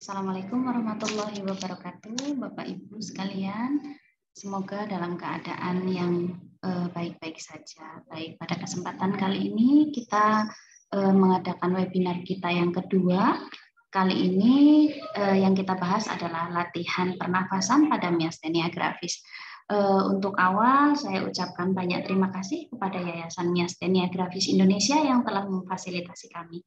Assalamualaikum warahmatullahi wabarakatuh, Bapak Ibu sekalian. Semoga dalam keadaan yang baik-baik saja. Baik, pada kesempatan kali ini kita mengadakan webinar kita yang kedua. Kali ini yang kita bahas adalah latihan pernafasan pada miastenia gravis. Untuk awal, saya ucapkan banyak terima kasih kepada Yayasan Miastenia Gravis Indonesia yang telah memfasilitasi kami.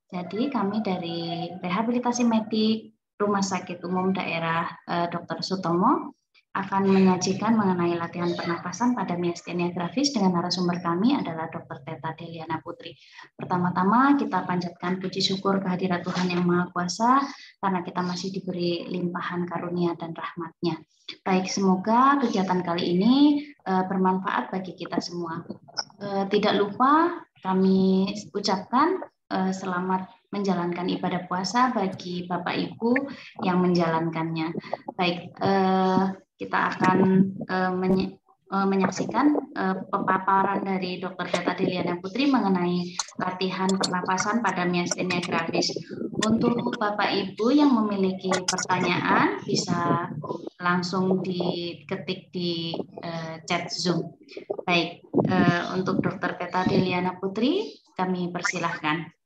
Jadi kami dari Rehabilitasi Medik Rumah Sakit Umum Daerah Dr. Sutomo akan menyajikan mengenai latihan pernapasan pada miastenia gravis dengan narasumber kami adalah Dr. Teta Deliana Putri. Pertama-tama kita panjatkan puji syukur kehadirat Tuhan Yang Maha Kuasa karena kita masih diberi limpahan karunia dan rahmat-Nya. Baik, semoga kegiatan kali ini bermanfaat bagi kita semua. Tidak lupa kami ucapkan selamat menjalankan ibadah puasa bagi Bapak Ibu yang menjalankannya. Baik, kita akan menyaksikan pemaparan dari Dr. Teta Deliana Putri mengenai latihan pernapasan pada miastenia gravis. Untuk Bapak Ibu yang memiliki pertanyaan bisa langsung diketik di chat Zoom. Baik, untuk Dr. Teta Deliana Putri kami persilahkan.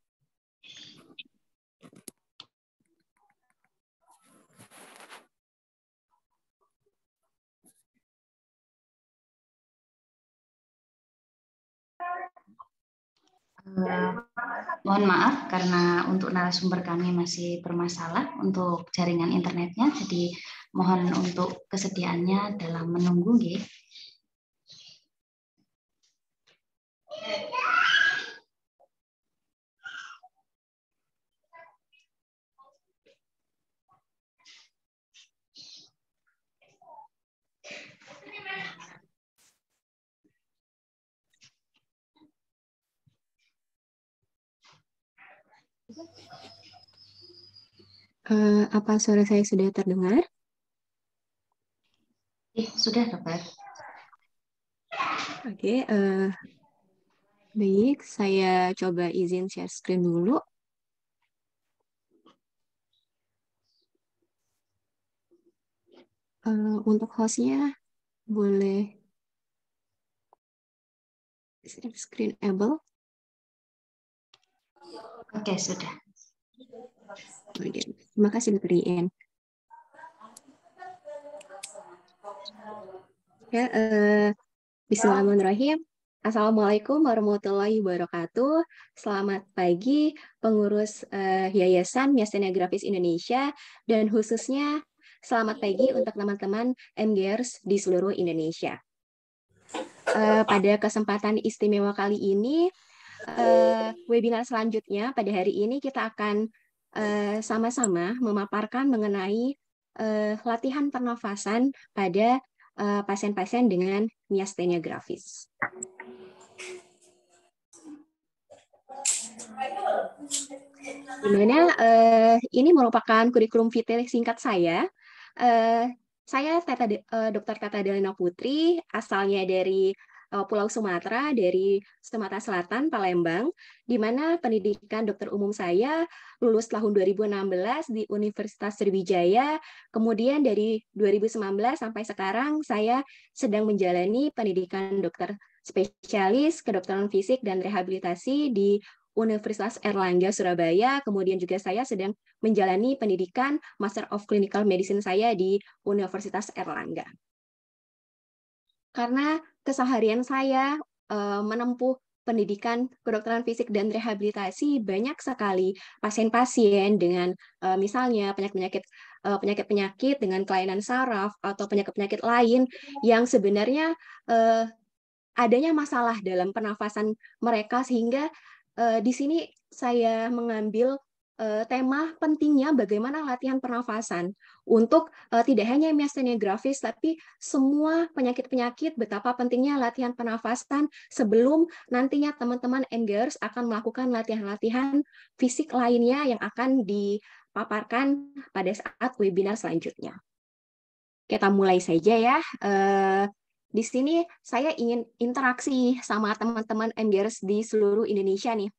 Mohon maaf karena untuk narasumber kami masih bermasalah untuk jaringan internetnya, jadi mohon untuk kesediaannya dalam menunggu, nggih. Apa suara saya sudah terdengar? Sudah, Dokter. Oke, baik. Saya coba izin share screen dulu. Untuk hostnya, boleh share screen able? Oke, sudah. Terima kasih, Dr. Ien. Ya, Bismillahirrahmanirrahim. Assalamualaikum warahmatullahi wabarakatuh. Selamat pagi pengurus Yayasan Miastenia Gravis Indonesia dan khususnya selamat pagi untuk teman-teman MGers di seluruh Indonesia. Pada kesempatan istimewa kali ini, webinar selanjutnya pada hari ini kita akan sama-sama memaparkan mengenai latihan pernafasan pada pasien-pasien dengan miastenia gravis. Dimana ini merupakan kurikulum vitae singkat saya. Saya Dr. Teta Deliana Putri, asalnya dari Pulau Sumatera, dari Sumatera Selatan, Palembang, di mana pendidikan dokter umum saya lulus tahun 2016 di Universitas Sriwijaya, kemudian dari 2019 sampai sekarang saya sedang menjalani pendidikan dokter spesialis kedokteran fisik dan rehabilitasi di Universitas Airlangga Surabaya, kemudian juga saya sedang menjalani pendidikan Master of Clinical Medicine saya di Universitas Airlangga. Karena keseharian saya menempuh pendidikan kedokteran fisik dan rehabilitasi, banyak sekali pasien-pasien dengan misalnya penyakit-penyakit dengan kelainan saraf atau penyakit-penyakit lain yang sebenarnya adanya masalah dalam pernafasan mereka, sehingga di sini saya mengambil tema pentingnya bagaimana latihan pernafasan untuk tidak hanya miastenia gravis, tapi semua penyakit-penyakit, betapa pentingnya latihan pernafasan sebelum nantinya teman-teman MGers akan melakukan latihan-latihan fisik lainnya yang akan dipaparkan pada saat webinar selanjutnya. Kita mulai saja ya. Di sini saya ingin interaksi sama teman-teman MGers di seluruh Indonesia nih.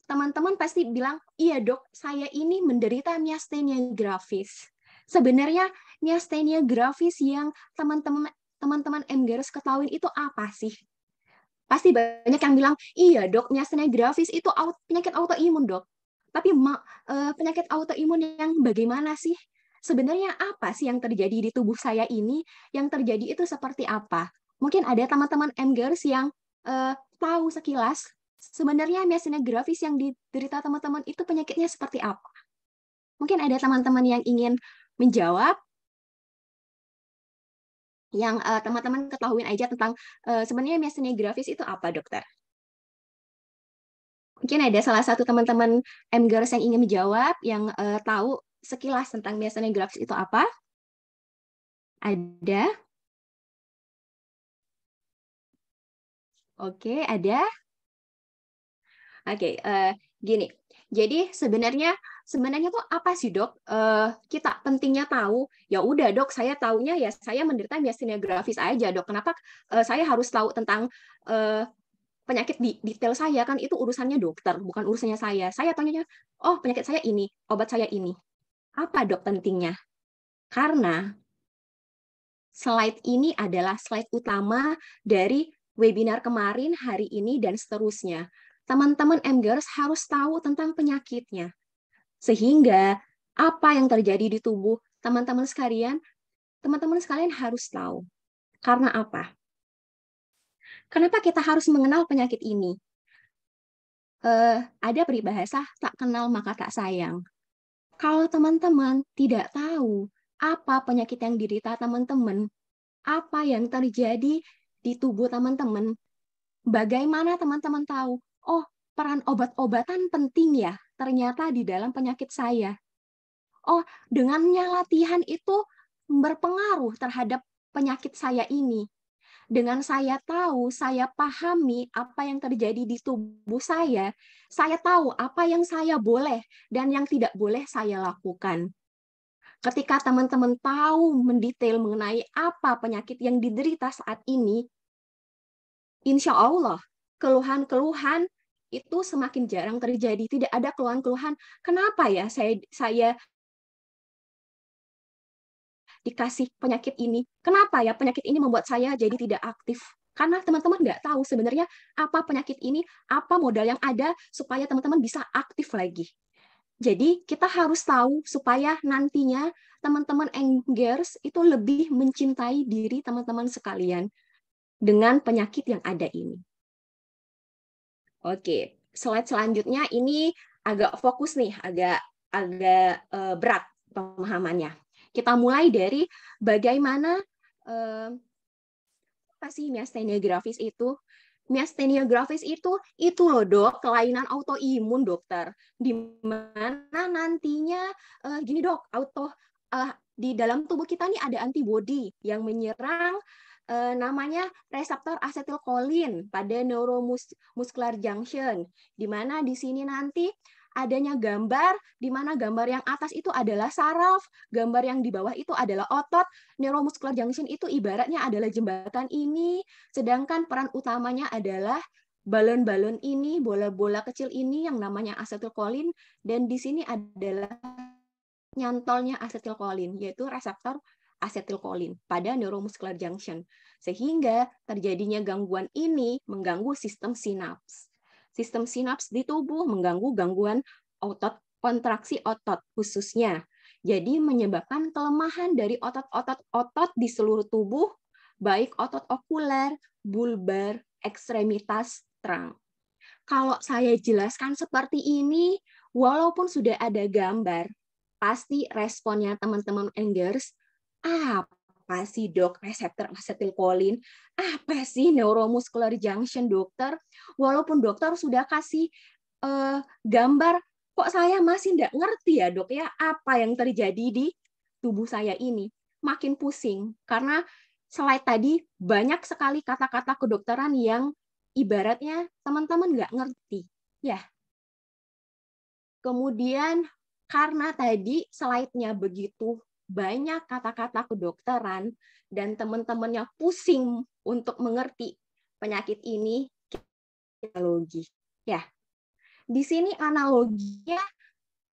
teman-teman pasti bilang, iya dok, saya ini menderita miastenia gravis. Sebenarnya miastenia gravis yang teman-teman MGers ketahui itu apa sih? Pasti banyak yang bilang, iya dok, miastenia gravis itu penyakit autoimun dok. Tapi penyakit autoimun yang bagaimana sih? Sebenarnya apa sih yang terjadi di tubuh saya ini? Yang terjadi itu seperti apa? Mungkin ada teman-teman MGers yang tahu sekilas sebenarnya miastenia gravis yang diderita teman-teman itu penyakitnya seperti apa. Mungkin ada teman-teman yang ingin menjawab, yang teman-teman ketahuin aja tentang sebenarnya miastenia gravis itu apa, dokter? Mungkin ada salah satu teman-teman MGers yang ingin menjawab, yang tahu sekilas tentang miastenia gravis itu apa? Ada? Oke, ada? Oke, gini. Jadi sebenarnya tuh apa sih dok? Kita pentingnya tahu. Ya udah dok, saya taunya ya saya menderita miastenia gravis aja dok. Kenapa saya harus tahu tentang penyakit di detail saya? Kan itu urusannya dokter, bukan urusannya saya. Saya tanya, oh penyakit saya ini, obat saya ini. Apa dok pentingnya? Karena slide ini adalah slide utama dari webinar kemarin, hari ini, dan seterusnya. Teman-teman MGers harus tahu tentang penyakitnya. Sehingga apa yang terjadi di tubuh teman-teman sekalian harus tahu. Karena apa? Kenapa kita harus mengenal penyakit ini? Ada peribahasa, tak kenal maka tak sayang. Kalau teman-teman tidak tahu apa penyakit yang diderita teman-teman, apa yang terjadi di tubuh teman-teman, bagaimana teman-teman tahu, oh peran obat-obatan penting ya ternyata di dalam penyakit saya. Oh, dengannya latihan itu berpengaruh terhadap penyakit saya ini. Dengan saya tahu, saya pahami apa yang terjadi di tubuh saya tahu apa yang saya boleh dan yang tidak boleh saya lakukan. Ketika teman-teman tahu mendetail mengenai apa penyakit yang diderita saat ini, insya Allah keluhan-keluhan itu semakin jarang terjadi. Tidak ada keluhan-keluhan, kenapa ya saya dikasih penyakit ini? Kenapa ya penyakit ini membuat saya jadi tidak aktif? Karena teman-teman nggak tahu sebenarnya apa penyakit ini, apa modal yang ada supaya teman-teman bisa aktif lagi. Jadi kita harus tahu supaya nantinya teman-teman Engers itu lebih mencintai diri teman-teman sekalian dengan penyakit yang ada ini. Oke, slide selanjutnya ini agak fokus nih, agak berat pemahamannya. Kita mulai dari bagaimana apa sih miastenia gravis itu? Miastenia gravis itu loh dok, kelainan autoimun dokter. Di mana nantinya gini dok, di dalam tubuh kita nih ada antibodi yang menyerang namanya reseptor asetilkolin pada neuromuscular junction, di mana di sini nanti adanya gambar, di mana gambar yang atas itu adalah saraf, gambar yang di bawah itu adalah otot. Neuromuscular junction itu ibaratnya adalah jembatan ini, sedangkan peran utamanya adalah balon-balon ini, bola-bola kecil ini yang namanya asetilkolin, dan di sini adalah nyantolnya asetilkolin, yaitu reseptor asetilkolin pada neuromuscular junction. Sehingga terjadinya gangguan ini mengganggu sistem sinaps. Sistem sinaps di tubuh mengganggu gangguan otot, kontraksi otot khususnya. Jadi menyebabkan kelemahan dari otot-otot di seluruh tubuh, baik otot okuler, bulbar, ekstremitas, trunk. Kalau saya jelaskan seperti ini, walaupun sudah ada gambar, pasti responnya teman-teman Engers, apa sih dok reseptor asetilkolin? Apa sih neuromuscular junction dokter? Walaupun dokter sudah kasih gambar, kok saya masih nggak ngerti ya dok ya apa yang terjadi di tubuh saya ini. Makin pusing, karena slide tadi banyak sekali kata-kata kedokteran yang ibaratnya teman-teman nggak ngerti. Ya. Kemudian karena tadi slide-nya begitu banyak kata-kata kedokteran dan teman-temannya pusing untuk mengerti penyakit ini, kita logi. Ya. Di sini analoginya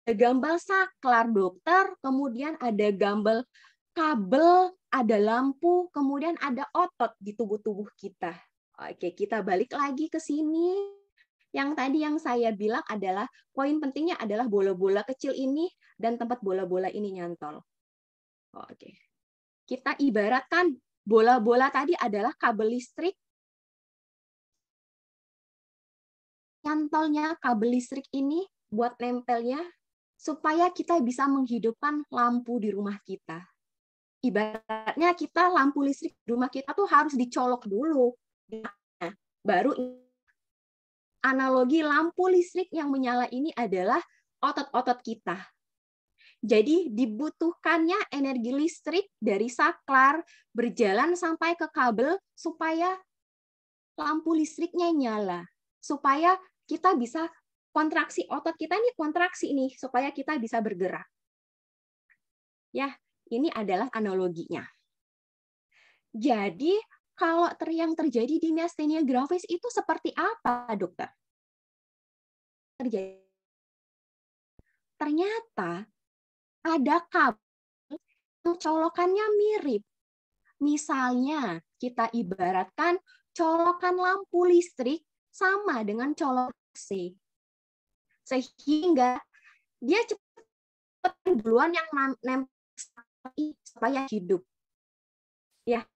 ada gambar saklar, dokter, kemudian ada gambar kabel, ada lampu, kemudian ada otot di tubuh-tubuh kita. Oke, kita balik lagi ke sini. Yang tadi yang saya bilang adalah poin pentingnya adalah bola-bola kecil ini dan tempat bola-bola ini nyantol. Oke. Kita ibaratkan bola-bola tadi adalah kabel listrik. Nyantolnya kabel listrik ini buat nempelnya supaya kita bisa menghidupkan lampu di rumah kita. Ibaratnya kita lampu listrik di rumah kita tuh harus dicolok dulu. Nah, baru analogi lampu listrik yang menyala ini adalah otot-otot kita. Jadi dibutuhkannya energi listrik dari saklar berjalan sampai ke kabel supaya lampu listriknya nyala. Supaya kita bisa kontraksi, otot kita ini kontraksi nih, supaya kita bisa bergerak. Ya, ini adalah analoginya. Jadi, kalau yang terjadi di miastenia gravis itu seperti apa, dokter? Ternyata ada kabel yang colokannya mirip. Misalnya, kita ibaratkan colokan lampu listrik sama dengan colokan AC. Sehingga dia cepat duluan yang nempel supaya hidup. Ya.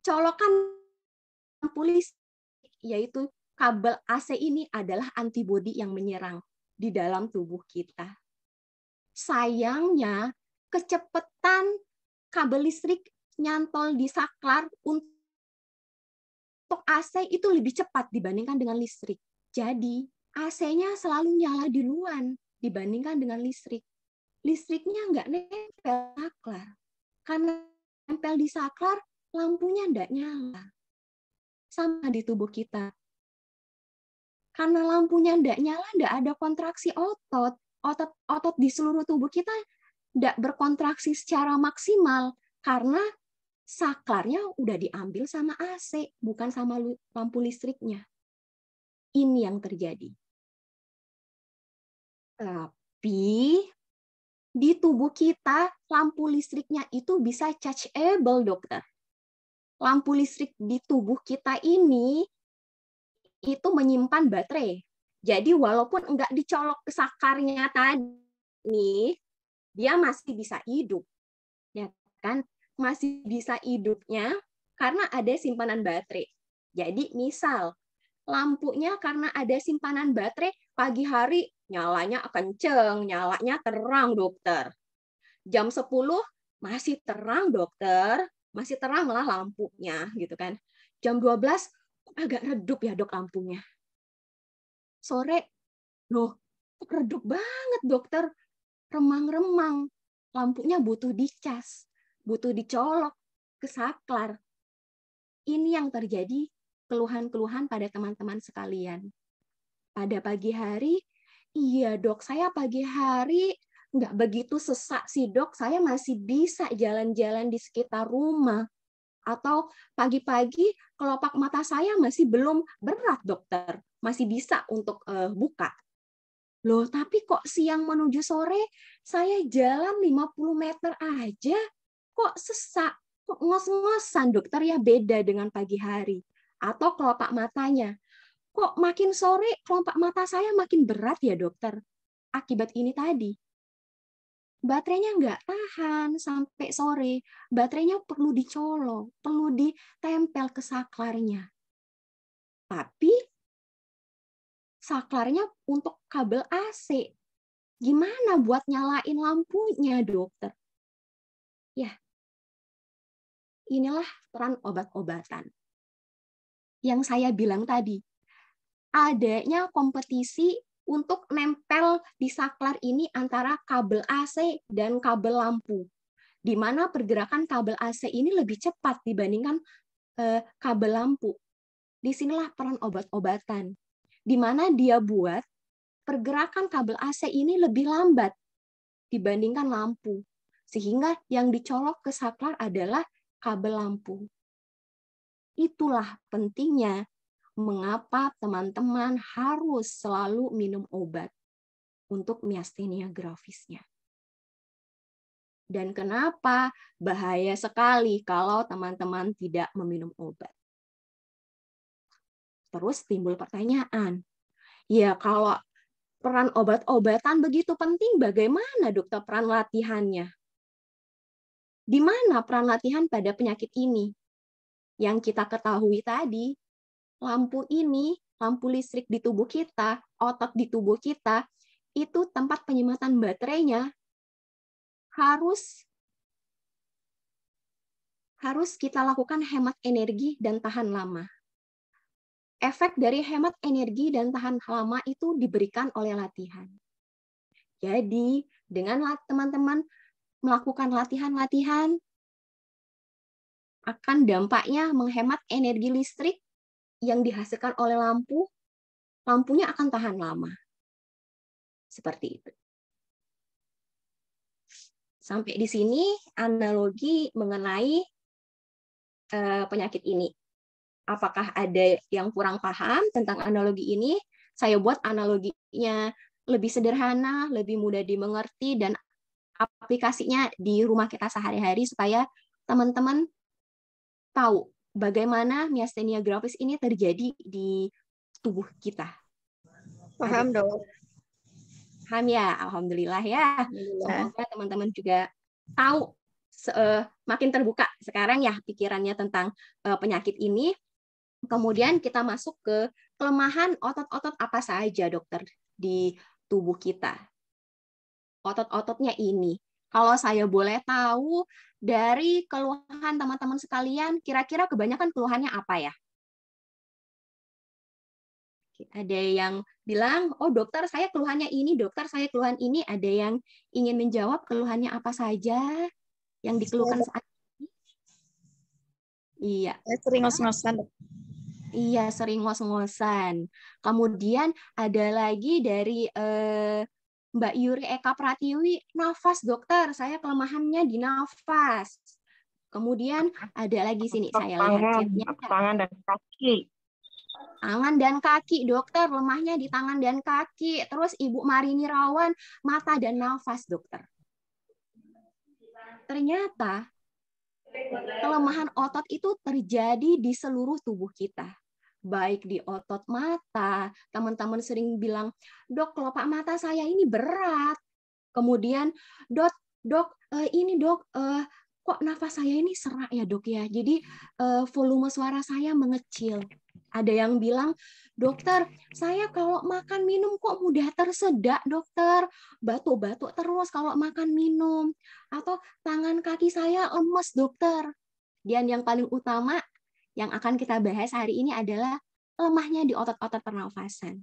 Colokan lampu listrik, yaitu kabel AC ini adalah antibodi yang menyerang di dalam tubuh kita. Sayangnya, kecepatan kabel listrik nyantol di saklar untuk AC itu lebih cepat dibandingkan dengan listrik. Jadi, AC-nya selalu nyala duluan dibandingkan dengan listrik. Listriknya nggak nempel saklar. Karena nempel di saklar, lampunya nggak nyala. Sama di tubuh kita. Karena lampunya nggak nyala, nggak ada kontraksi otot. Otot di seluruh tubuh kita nggak berkontraksi secara maksimal. Karena saklarnya udah diambil sama AC, bukan sama lampu listriknya. Ini yang terjadi. Tapi di tubuh kita, lampu listriknya itu bisa chargeable, dokter. Lampu listrik di tubuh kita ini itu menyimpan baterai. Jadi walaupun enggak dicolok ke sakarnya tadi, dia masih bisa hidup. Ya kan? Masih bisa hidupnya karena ada simpanan baterai. Jadi misal lampunya karena ada simpanan baterai, pagi hari nyalanya kenceng, nyalanya terang, dokter. Jam 10 masih terang, dokter. Masih terang lah lampunya, gitu kan. Jam 12 agak redup ya, dok, lampunya. Sore, loh, redup banget, dokter. Remang-remang. Lampunya butuh dicas, butuh dicolok ke saklar. Ini yang terjadi keluhan-keluhan pada teman-teman sekalian. Pada pagi hari, iya dok, saya pagi hari nggak begitu sesak sih dok, saya masih bisa jalan-jalan di sekitar rumah. Atau pagi-pagi kelopak mata saya masih belum berat dokter, masih bisa untuk buka. Loh, tapi kok siang menuju sore saya jalan 50 meter aja, kok sesak, kok ngos-ngosan dokter, ya beda dengan pagi hari. Atau kelopak matanya, kok makin sore kelopak mata saya makin berat ya dokter, akibat ini tadi. Baterainya nggak tahan sampai sore. Baterainya perlu dicolok, perlu ditempel ke saklarnya. Tapi saklarnya untuk kabel AC. Gimana buat nyalain lampunya, dokter? Ya, inilah peran obat-obatan. Yang saya bilang tadi, adanya kompetisi untuk nempel di saklar ini antara kabel AC dan kabel lampu, di mana pergerakan kabel AC ini lebih cepat dibandingkan kabel lampu. Disinilah peran obat-obatan, di mana dia buat pergerakan kabel AC ini lebih lambat dibandingkan lampu, sehingga yang dicolok ke saklar adalah kabel lampu. Itulah pentingnya mengapa teman-teman harus selalu minum obat untuk miastenia grafisnya. Dan kenapa bahaya sekali kalau teman-teman tidak meminum obat. Terus timbul pertanyaan, ya kalau peran obat-obatan begitu penting, bagaimana dokter peran latihannya? Di mana peran latihan pada penyakit ini? Yang kita ketahui tadi, lampu ini, lampu listrik di tubuh kita, otot di tubuh kita, itu tempat penyematan baterainya harus kita lakukan hemat energi dan tahan lama. Efek dari hemat energi dan tahan lama itu diberikan oleh latihan. Jadi, dengan teman-teman melakukan latihan-latihan, akan dampaknya menghemat energi listrik yang dihasilkan oleh lampu, lampunya akan tahan lama. Seperti itu. Sampai di sini analogi mengenai penyakit ini. Apakah ada yang kurang paham tentang analogi ini? Saya buat analoginya lebih sederhana, lebih mudah dimengerti, dan aplikasinya di rumah kita sehari-hari supaya teman-teman tahu bagaimana miastenia grafis ini terjadi di tubuh kita. Paham, Dok. Paham ya? Alhamdulillah ya. Semoga teman-teman juga tahu, makin terbuka sekarang ya pikirannya tentang penyakit ini. Kemudian kita masuk ke kelemahan otot-otot apa saja, dokter, di tubuh kita. Otot-ototnya ini. Kalau saya boleh tahu dari keluhan teman-teman sekalian, kira-kira kebanyakan keluhannya apa ya? Ada yang bilang, oh dokter saya keluhannya ini, dokter saya keluhan ini. Ada yang ingin menjawab keluhannya apa saja yang dikeluhkan saat ini? Iya. Saya sering ngos-ngosan. Iya, sering ngos-ngosan. Kemudian ada lagi dari Mbak Yuri Eka Pratiwi, nafas dokter, saya kelemahannya di nafas. Kemudian ada lagi sini, saya lihat chatnya. Tangan dan kaki. Tangan dan kaki, dokter, lemahnya di tangan dan kaki. Terus Ibu Marini Rawan, mata dan nafas, dokter. Ternyata kelemahan otot itu terjadi di seluruh tubuh kita. Baik di otot mata, teman-teman sering bilang, dok, kelopak mata saya ini berat. Kemudian, dok, ini dok, kok nafas saya ini serak ya dok ya. Jadi volume suara saya mengecil. Ada yang bilang, dokter, saya kalau makan minum kok mudah tersedak dokter. Batuk-batuk terus kalau makan minum. Atau tangan kaki saya lemes dokter. Dan yang paling utama yang akan kita bahas hari ini adalah lemahnya di otot-otot pernafasan.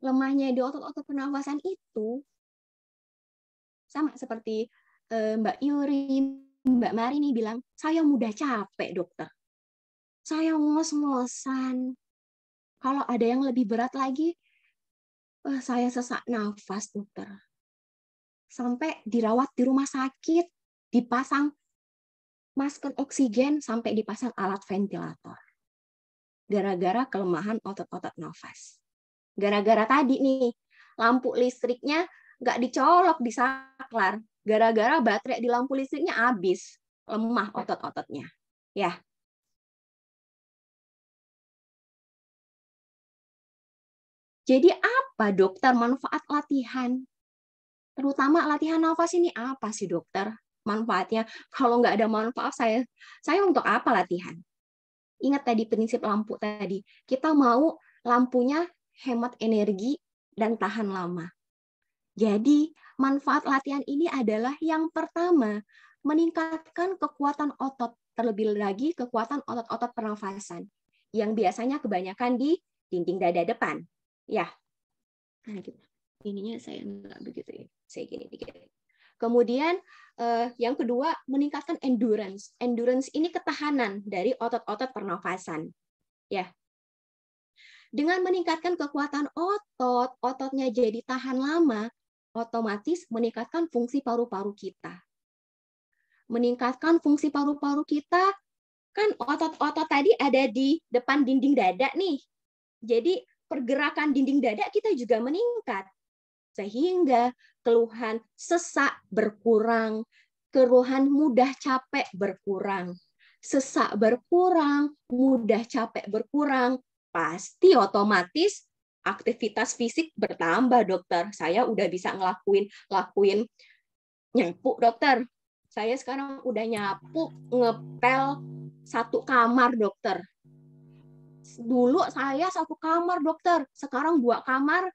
Lemahnya di otot-otot pernafasan itu sama seperti Mbak Yuri, Mbak Marini bilang, saya mudah capek dokter. Saya ngos-ngosan. Kalau ada yang lebih berat lagi, saya sesak nafas dokter. Sampai dirawat di rumah sakit, dipasang masker oksigen, sampai dipasang alat ventilator. Gara-gara kelemahan otot-otot nafas. Gara-gara tadi nih, lampu listriknya nggak dicolok di saklar. Gara-gara baterai di lampu listriknya habis. Lemah otot-ototnya. Ya. Jadi apa dokter manfaat latihan? Terutama latihan nafas ini apa sih dokter? Manfaatnya, kalau nggak ada manfaat, saya untuk apa latihan? Ingat tadi prinsip lampu tadi. Kita mau lampunya hemat energi dan tahan lama. Jadi, manfaat latihan ini adalah yang pertama, meningkatkan kekuatan otot, terlebih lagi kekuatan otot-otot pernafasan, yang biasanya kebanyakan di dinding dada depan. Ya, nah, gitu. Ininya saya nggak begitu ya, saya gini dikit. Kemudian yang kedua, meningkatkan endurance. Endurance ini ketahanan dari otot-otot pernafasan. Ya. Dengan meningkatkan kekuatan otot, ototnya jadi tahan lama, otomatis meningkatkan fungsi paru-paru kita. Meningkatkan fungsi paru-paru kita Kan otot-otot tadi ada di depan dinding dada nih. Jadi pergerakan dinding dada kita juga meningkat. Sehingga keluhan sesak berkurang, keluhan mudah capek berkurang. Sesak berkurang, mudah capek berkurang, pasti otomatis aktivitas fisik bertambah, dokter. Saya udah bisa lakuin nyapu, dokter. Saya sekarang udah nyapu, ngepel 1 kamar, dokter. Dulu saya 1 kamar, dokter. Sekarang 2 kamar,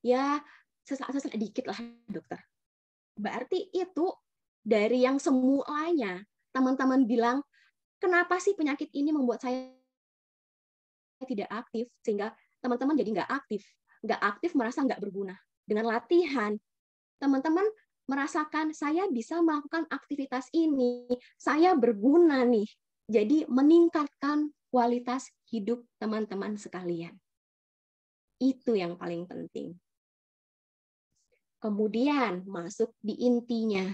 ya sesak-sesak dikit lah, dokter. Berarti itu dari yang semuanya. Teman-teman bilang, kenapa sih penyakit ini membuat saya tidak aktif? Sehingga teman-teman jadi nggak aktif merasa nggak berguna. Dengan latihan, teman-teman merasakan saya bisa melakukan aktivitas ini, saya berguna nih. Jadi meningkatkan kualitas hidup teman-teman sekalian. Itu yang paling penting. Kemudian masuk di intinya.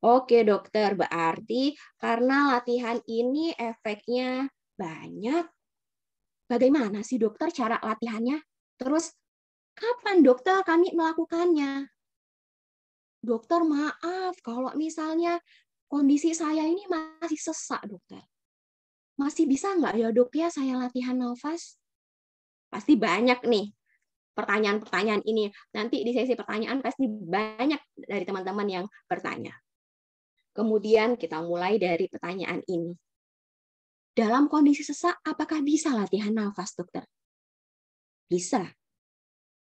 Oke dokter, berarti karena latihan ini efeknya banyak. Bagaimana sih dokter cara latihannya? Terus kapan dokter kami melakukannya? Dokter maaf, kalau misalnya kondisi saya ini masih sesak dokter. Masih bisa nggak ya dok ya saya latihan nafas? Pasti banyak nih pertanyaan-pertanyaan ini. Nanti di sesi pertanyaan pasti banyak dari teman-teman yang bertanya. Kemudian kita mulai dari pertanyaan ini. Dalam kondisi sesak, apakah bisa latihan nafas, dokter? Bisa.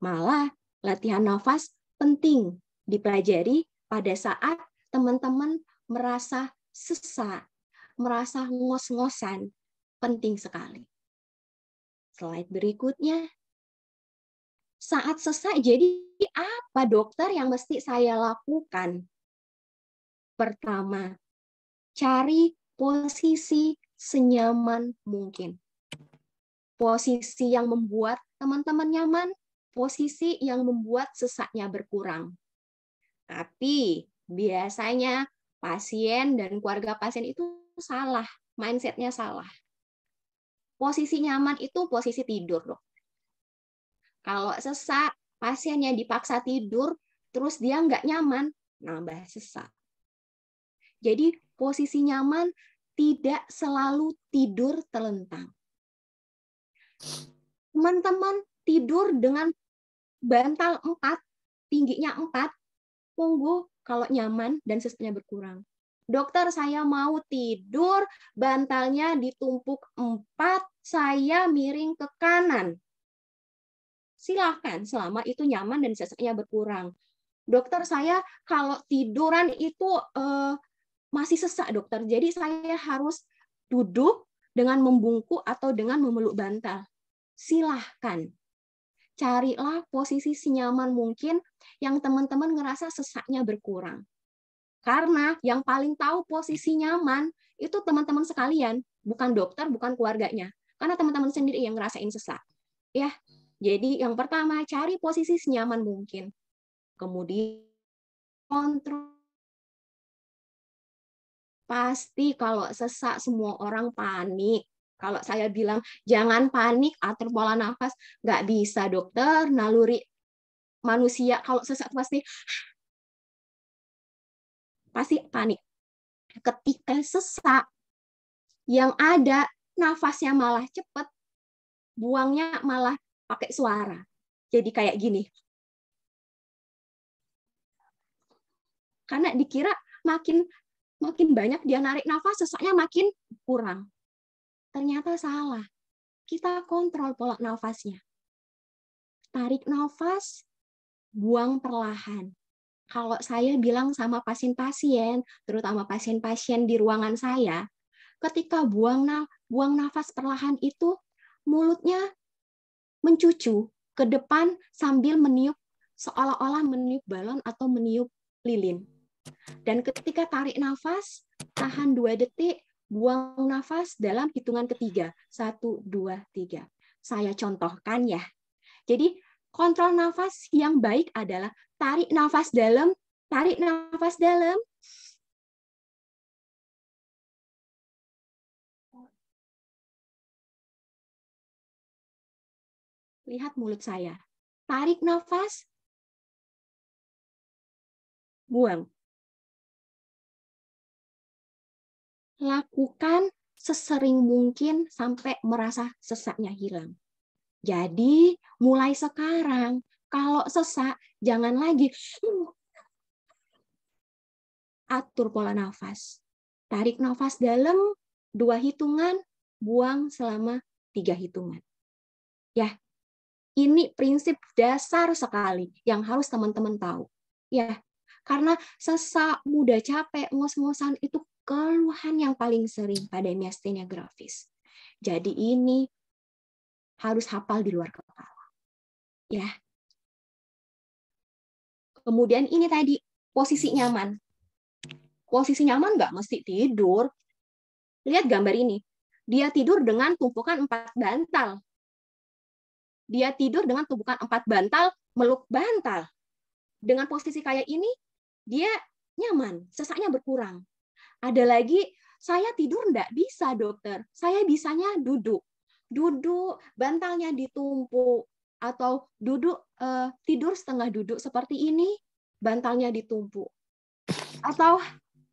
Malah latihan nafas penting dipelajari pada saat teman-teman merasa sesak, merasa ngos-ngosan. Penting sekali. Slide berikutnya. Saat sesak, jadi apa dokter yang mesti saya lakukan? Pertama, cari posisi senyaman mungkin. Posisi yang membuat teman-teman nyaman, posisi yang membuat sesaknya berkurang. Tapi biasanya pasien dan keluarga pasien itu salah, mindset-nya salah. Posisi nyaman itu posisi tidur, dok. Kalau sesak, pasiennya dipaksa tidur, terus dia nggak nyaman, nambah sesak. Jadi posisi nyaman tidak selalu tidur telentang. Teman-teman tidur dengan bantal 4, tingginya 4, monggo kalau nyaman dan sesaknya berkurang. Dokter, saya mau tidur, bantalnya ditumpuk 4, saya miring ke kanan. Silahkan, selama itu nyaman dan sesaknya berkurang. Dokter, saya kalau tiduran itu masih sesak, dokter. Jadi saya harus duduk dengan membungkuk atau dengan memeluk bantal. Silahkan. Carilah posisi senyaman mungkin yang teman-teman ngerasa sesaknya berkurang. Karena yang paling tahu posisi nyaman itu teman-teman sekalian, bukan dokter, bukan keluarganya. Karena teman-teman sendiri yang ngerasain sesak. Ya. Jadi yang pertama, cari posisi senyaman mungkin. Kemudian kontrol. Pasti kalau sesak semua orang panik. Kalau saya bilang jangan panik, atur pola nafas, nggak bisa dokter. Naluri manusia kalau sesak pasti panik. Ketika sesak, yang ada nafasnya malah cepat, buangnya malah pakai suara. Jadi kayak gini. Karena dikira makin banyak dia narik nafas, sesaknya makin kurang. Ternyata salah. Kita kontrol pola nafasnya. Tarik nafas, buang perlahan. Kalau saya bilang sama pasien-pasien, terutama pasien-pasien di ruangan saya, ketika buang nafas perlahan itu, mulutnya mencucu ke depan sambil meniup, seolah-olah meniup balon atau meniup lilin. Dan ketika tarik nafas, tahan 2 detik, buang nafas dalam hitungan ketiga. 1, 2, 3. Saya contohkan ya. Jadi kontrol nafas yang baik adalah tarik nafas dalam, Lihat mulut saya. Tarik nafas. Buang. Lakukan sesering mungkin sampai merasa sesaknya hilang. Jadi, mulai sekarang, kalau sesak, jangan lagi atur pola nafas. Tarik nafas dalam 2 hitungan, buang selama 3 hitungan. Ya, ini prinsip dasar sekali yang harus teman-teman tahu. Ya, karena sesak, mudah capek, ngos-ngosan itu keluhan yang paling sering pada miastenia gravis. Jadi ini harus hafal di luar kepala. Ya. Kemudian ini tadi, posisi nyaman. Posisi nyaman nggak mesti tidur. Lihat gambar ini. Dia tidur dengan tumpukan 4 bantal. Dia tidur dengan tumpukan 4 bantal, meluk bantal. Dengan posisi kayak ini, dia nyaman, sesaknya berkurang. Ada lagi, saya tidur enggak bisa, dokter. Saya bisanya duduk. Duduk, bantalnya ditumpuk. Atau duduk, tidur setengah duduk seperti ini, bantalnya ditumpuk. Atau,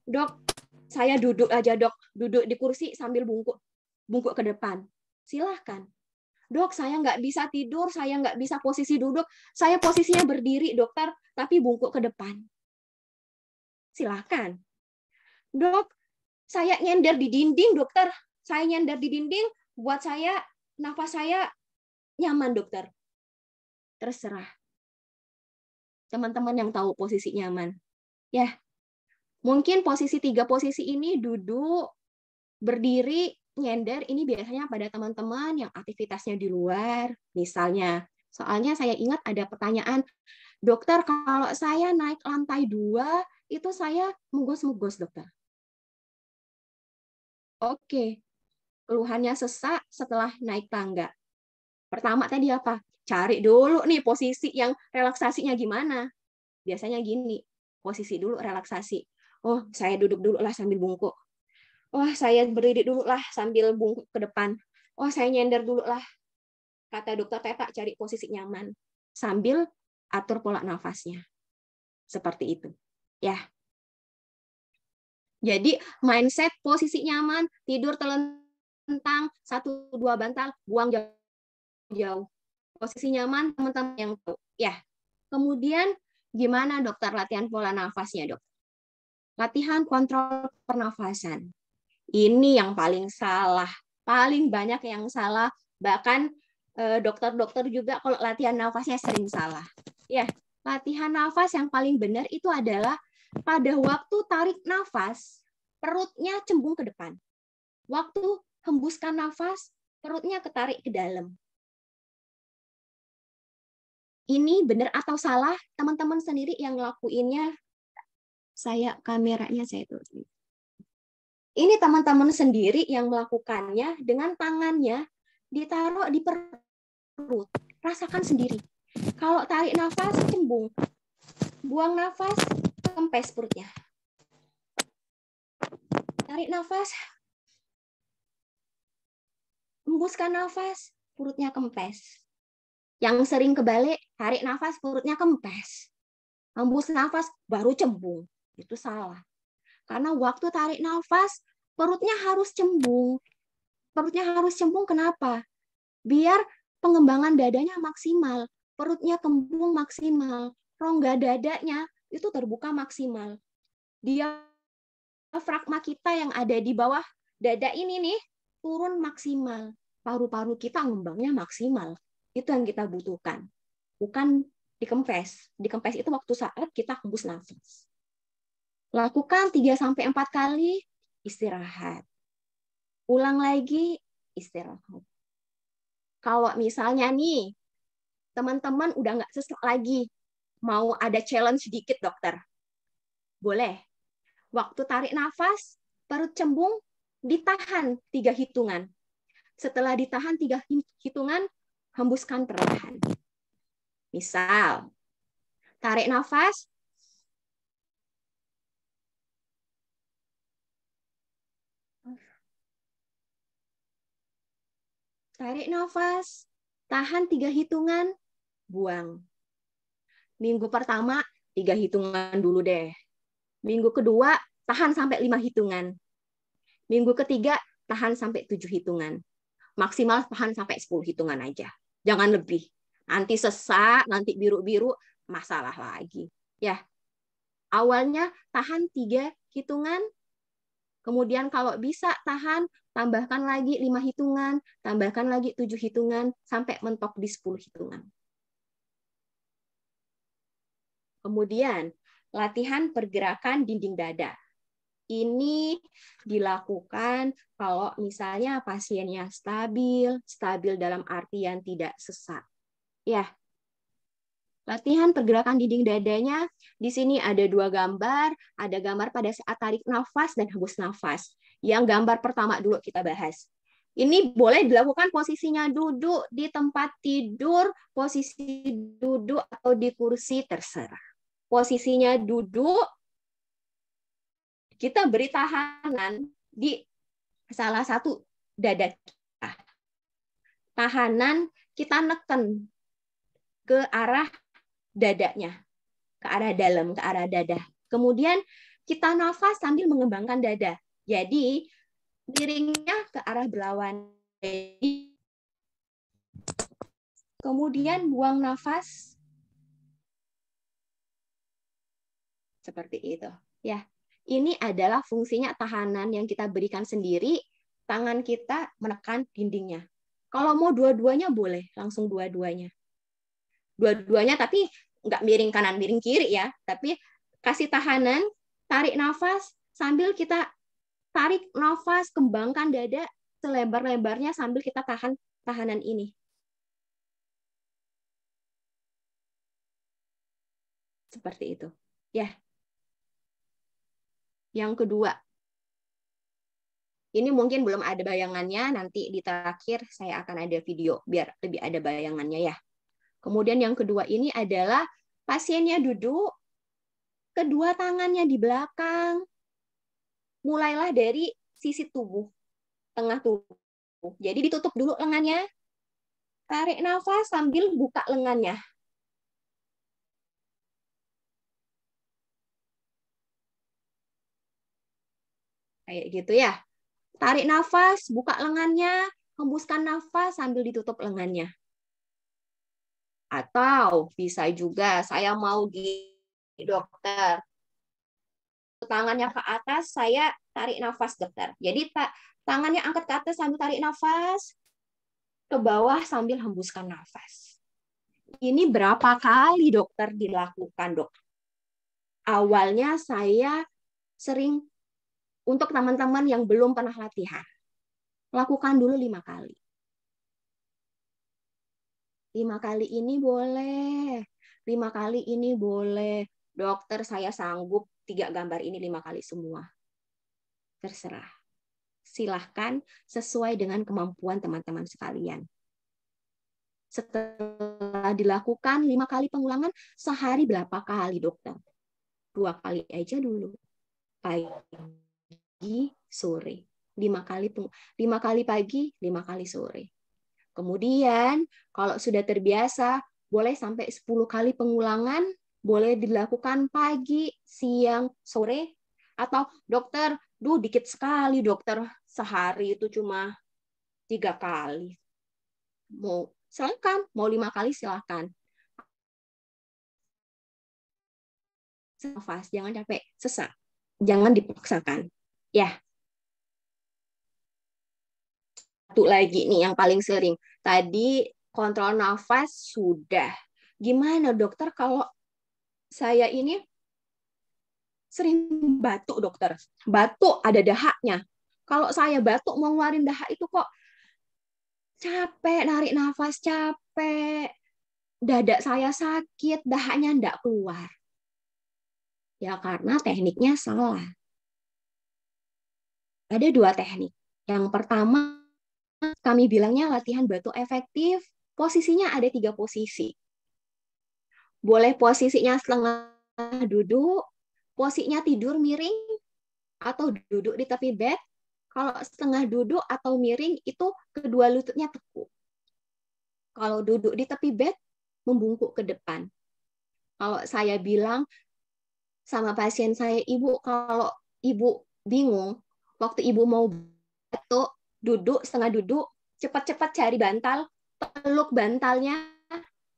dok, saya duduk aja, dok. Duduk di kursi sambil bungkuk ke depan. Silahkan. Dok, saya nggak bisa tidur, saya nggak bisa posisi duduk. Saya posisinya berdiri, dokter, tapi bungkuk ke depan. Silahkan. Dok, saya nyender di dinding, dokter. Saya nyender di dinding, buat saya, nafas saya nyaman, dokter. Terserah. Teman-teman yang tahu posisi nyaman. Ya, mungkin posisi 3 posisi ini duduk, berdiri, nyender, ini biasanya pada teman-teman yang aktivitasnya di luar. Misalnya, soalnya saya ingat ada pertanyaan, dokter, kalau saya naik lantai 2, itu saya menggos-menggos, dokter. Oke, keluhannya sesak setelah naik tangga. Pertama tadi apa? Cari dulu nih posisi yang relaksasinya gimana. Biasanya gini, posisi dulu relaksasi. Oh, saya duduk dulu lah sambil bungkuk. Oh, saya berdiri dulu lah sambil bungkuk ke depan. Oh, saya nyender dulu lah. Kata dokter Teta, cari posisi nyaman. Sambil atur pola nafasnya. Seperti itu. Ya. Jadi, mindset posisi nyaman, tidur telentang, 1-2 bantal, buang jauh. Posisi nyaman, teman-teman yang tahu. Ya. Kemudian, gimana dokter latihan pola nafasnya, dok? Latihan kontrol pernafasan. Ini yang paling salah. Paling banyak yang salah. Bahkan dokter-dokter juga kalau latihan nafasnya sering salah. Ya, latihan nafas yang paling benar itu adalah pada waktu tarik nafas, perutnya cembung ke depan. Waktu hembuskan nafas, perutnya ketarik ke dalam. Ini benar atau salah, teman-teman sendiri yang ngelakuinnya. Kameranya saya tutup. Ini teman-teman sendiri yang melakukannya dengan tangannya ditaruh di perut. Rasakan sendiri. Kalau tarik nafas, cembung. Buang nafas, kempes perutnya. Tarik nafas. Hembuskan nafas, perutnya kempes. Yang sering kebalik, tarik nafas, perutnya kempes. Hembus nafas, baru cembung. Itu salah. Karena waktu tarik nafas, perutnya harus cembung. Perutnya harus cembung kenapa? Biar pengembangan dadanya maksimal. Perutnya kembung maksimal. Rongga dadanya itu terbuka maksimal. Diafragma kita yang ada di bawah dada ini nih, turun maksimal. Paru-paru kita ngembangnya maksimal. Itu yang kita butuhkan. Bukan dikempes. Dikempes itu waktu saat kita hembus nafas. Lakukan 3-4 kali, istirahat. Ulang lagi, istirahat. Kalau misalnya nih, teman-teman udah nggak sesak lagi, mau ada challenge dikit, dokter. Boleh. Waktu tarik nafas, perut cembung, ditahan 3 hitungan. Setelah ditahan 3 hitungan, hembuskan perlahan. Misal, tarik nafas, tarik nafas, tahan 3 hitungan, buang. Minggu pertama 3 hitungan dulu deh. Minggu kedua tahan sampai 5 hitungan. Minggu ketiga tahan sampai 7 hitungan. Maksimal tahan sampai 10 hitungan aja. Jangan lebih. Nanti sesak, nanti biru-biru, masalah lagi. Ya. Awalnya tahan 3 hitungan, kemudian kalau bisa tahan, tambahkan lagi 5 hitungan, tambahkan lagi 7 hitungan, sampai mentok di 10 hitungan. Kemudian, latihan pergerakan dinding dada. Ini dilakukan kalau misalnya pasiennya stabil dalam artian tidak sesak. Ya. Latihan pergerakan dinding dadanya, di sini ada 2 gambar, ada gambar pada saat tarik nafas dan hembus nafas. Yang gambar pertama dulu kita bahas. Ini boleh dilakukan posisinya duduk di tempat tidur, posisi duduk atau di kursi terserah. Posisinya duduk, kita beri tahanan di salah satu dada kita. Tahanan kita neken ke arah dadanya, ke arah dalam, ke arah dada. Kemudian kita nafas sambil mengembangkan dada. Jadi miringnya ke arah berlawan. Kemudian buang nafas. Seperti itu. Ya, ini adalah fungsinya tahanan yang kita berikan sendiri, tangan kita menekan dindingnya. Kalau mau dua-duanya boleh, langsung dua-duanya. Dua-duanya tapi nggak miring kanan, miring kiri ya. Tapi kasih tahanan, tarik nafas, sambil kita tarik nafas, kembangkan dada selebar-lebarnya sambil kita tahan tahanan ini. Seperti itu. Ya. Yang kedua. Ini mungkin belum ada bayangannya, nanti di terakhir saya akan ada video biar lebih ada bayangannya ya. Kemudian yang kedua ini adalah pasiennya duduk, kedua tangannya di belakang. Mulailah dari sisi tubuh, tengah tubuh. Jadi ditutup dulu lengannya. Tarik nafas sambil buka lengannya. Kayak gitu ya. Tarik nafas, buka lengannya, hembuskan nafas sambil ditutup lengannya. Atau bisa juga saya mau gini, dokter. Tangannya ke atas, saya tarik nafas, dokter. Jadi tangannya angkat ke atas sambil tarik nafas, ke bawah sambil hembuskan nafas. Ini berapa kali dokter dilakukan, dok? Awalnya saya sering, untuk teman-teman yang belum pernah latihan, lakukan dulu 5 kali. 5 kali ini boleh, 5 kali ini boleh. Dokter, saya sanggup 3 gambar ini 5 kali semua. Terserah. Silahkan sesuai dengan kemampuan teman-teman sekalian. Setelah dilakukan 5 kali pengulangan, sehari berapa kali, dokter? 2 kali aja dulu. Pagi, sore. 5 kali pagi, 5 kali sore. Kemudian, kalau sudah terbiasa, boleh sampai 10 kali pengulangan, boleh dilakukan pagi, siang, sore, atau dokter, dikit sekali dokter, sehari itu cuma 3 kali. Mau silakan, mau 5 kali silakan. Nafas, jangan capek, sesak. Jangan dipaksakan. Ya. Satu lagi nih yang paling sering. Tadi kontrol nafas sudah. Gimana dokter kalau saya ini sering batuk, dokter? Batuk ada dahaknya. Kalau saya batuk mau ngeluarin dahak itu kok capek, narik nafas capek. Dada saya sakit, dahaknya enggak keluar. Ya karena tekniknya salah. Ada 2 teknik. Yang pertama, kami bilangnya latihan batuk efektif. Posisinya ada 3 posisi. Boleh posisinya setengah duduk, posisinya tidur miring, atau duduk di tepi bed. Kalau setengah duduk atau miring, itu kedua lututnya tekuk. Kalau duduk di tepi bed, membungkuk ke depan. Kalau saya bilang sama pasien saya, Ibu, kalau Ibu bingung, waktu Ibu mau batuk, duduk, setengah duduk, cepat-cepat cari bantal, peluk bantalnya,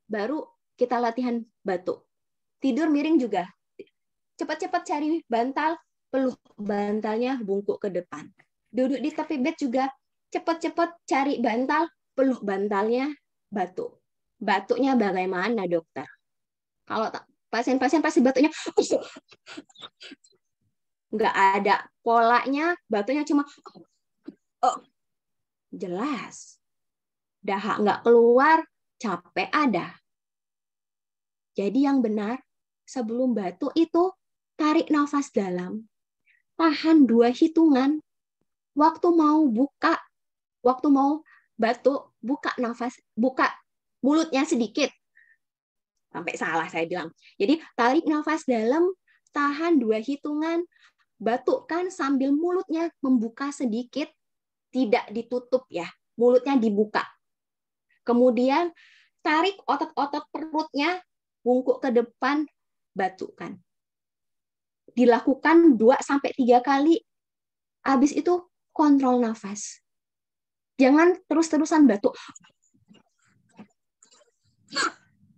baru kita latihan batuk. Tidur miring juga. Cepat-cepat cari bantal, peluk bantalnya, bungkuk ke depan. Duduk di tepi bed juga, cepat-cepat cari bantal, peluk bantalnya, batuk. Batuknya bagaimana, dokter? Kalau pasien-pasien pasti batuknya nggak ada polanya, batuknya cuma oh, jelas. Dahak nggak keluar, capek ada. Jadi yang benar, sebelum batuk itu, tarik nafas dalam, tahan 2 hitungan, waktu mau batuk, buka nafas, buka mulutnya sedikit. Sampai salah saya bilang. Jadi tarik nafas dalam, tahan 2 hitungan, batukkan sambil mulutnya membuka sedikit, tidak ditutup ya, mulutnya dibuka. Kemudian tarik otot-otot perutnya, bungkuk ke depan, batukkan. Dilakukan 2-3 kali. Habis itu kontrol nafas. Jangan terus-terusan batuk.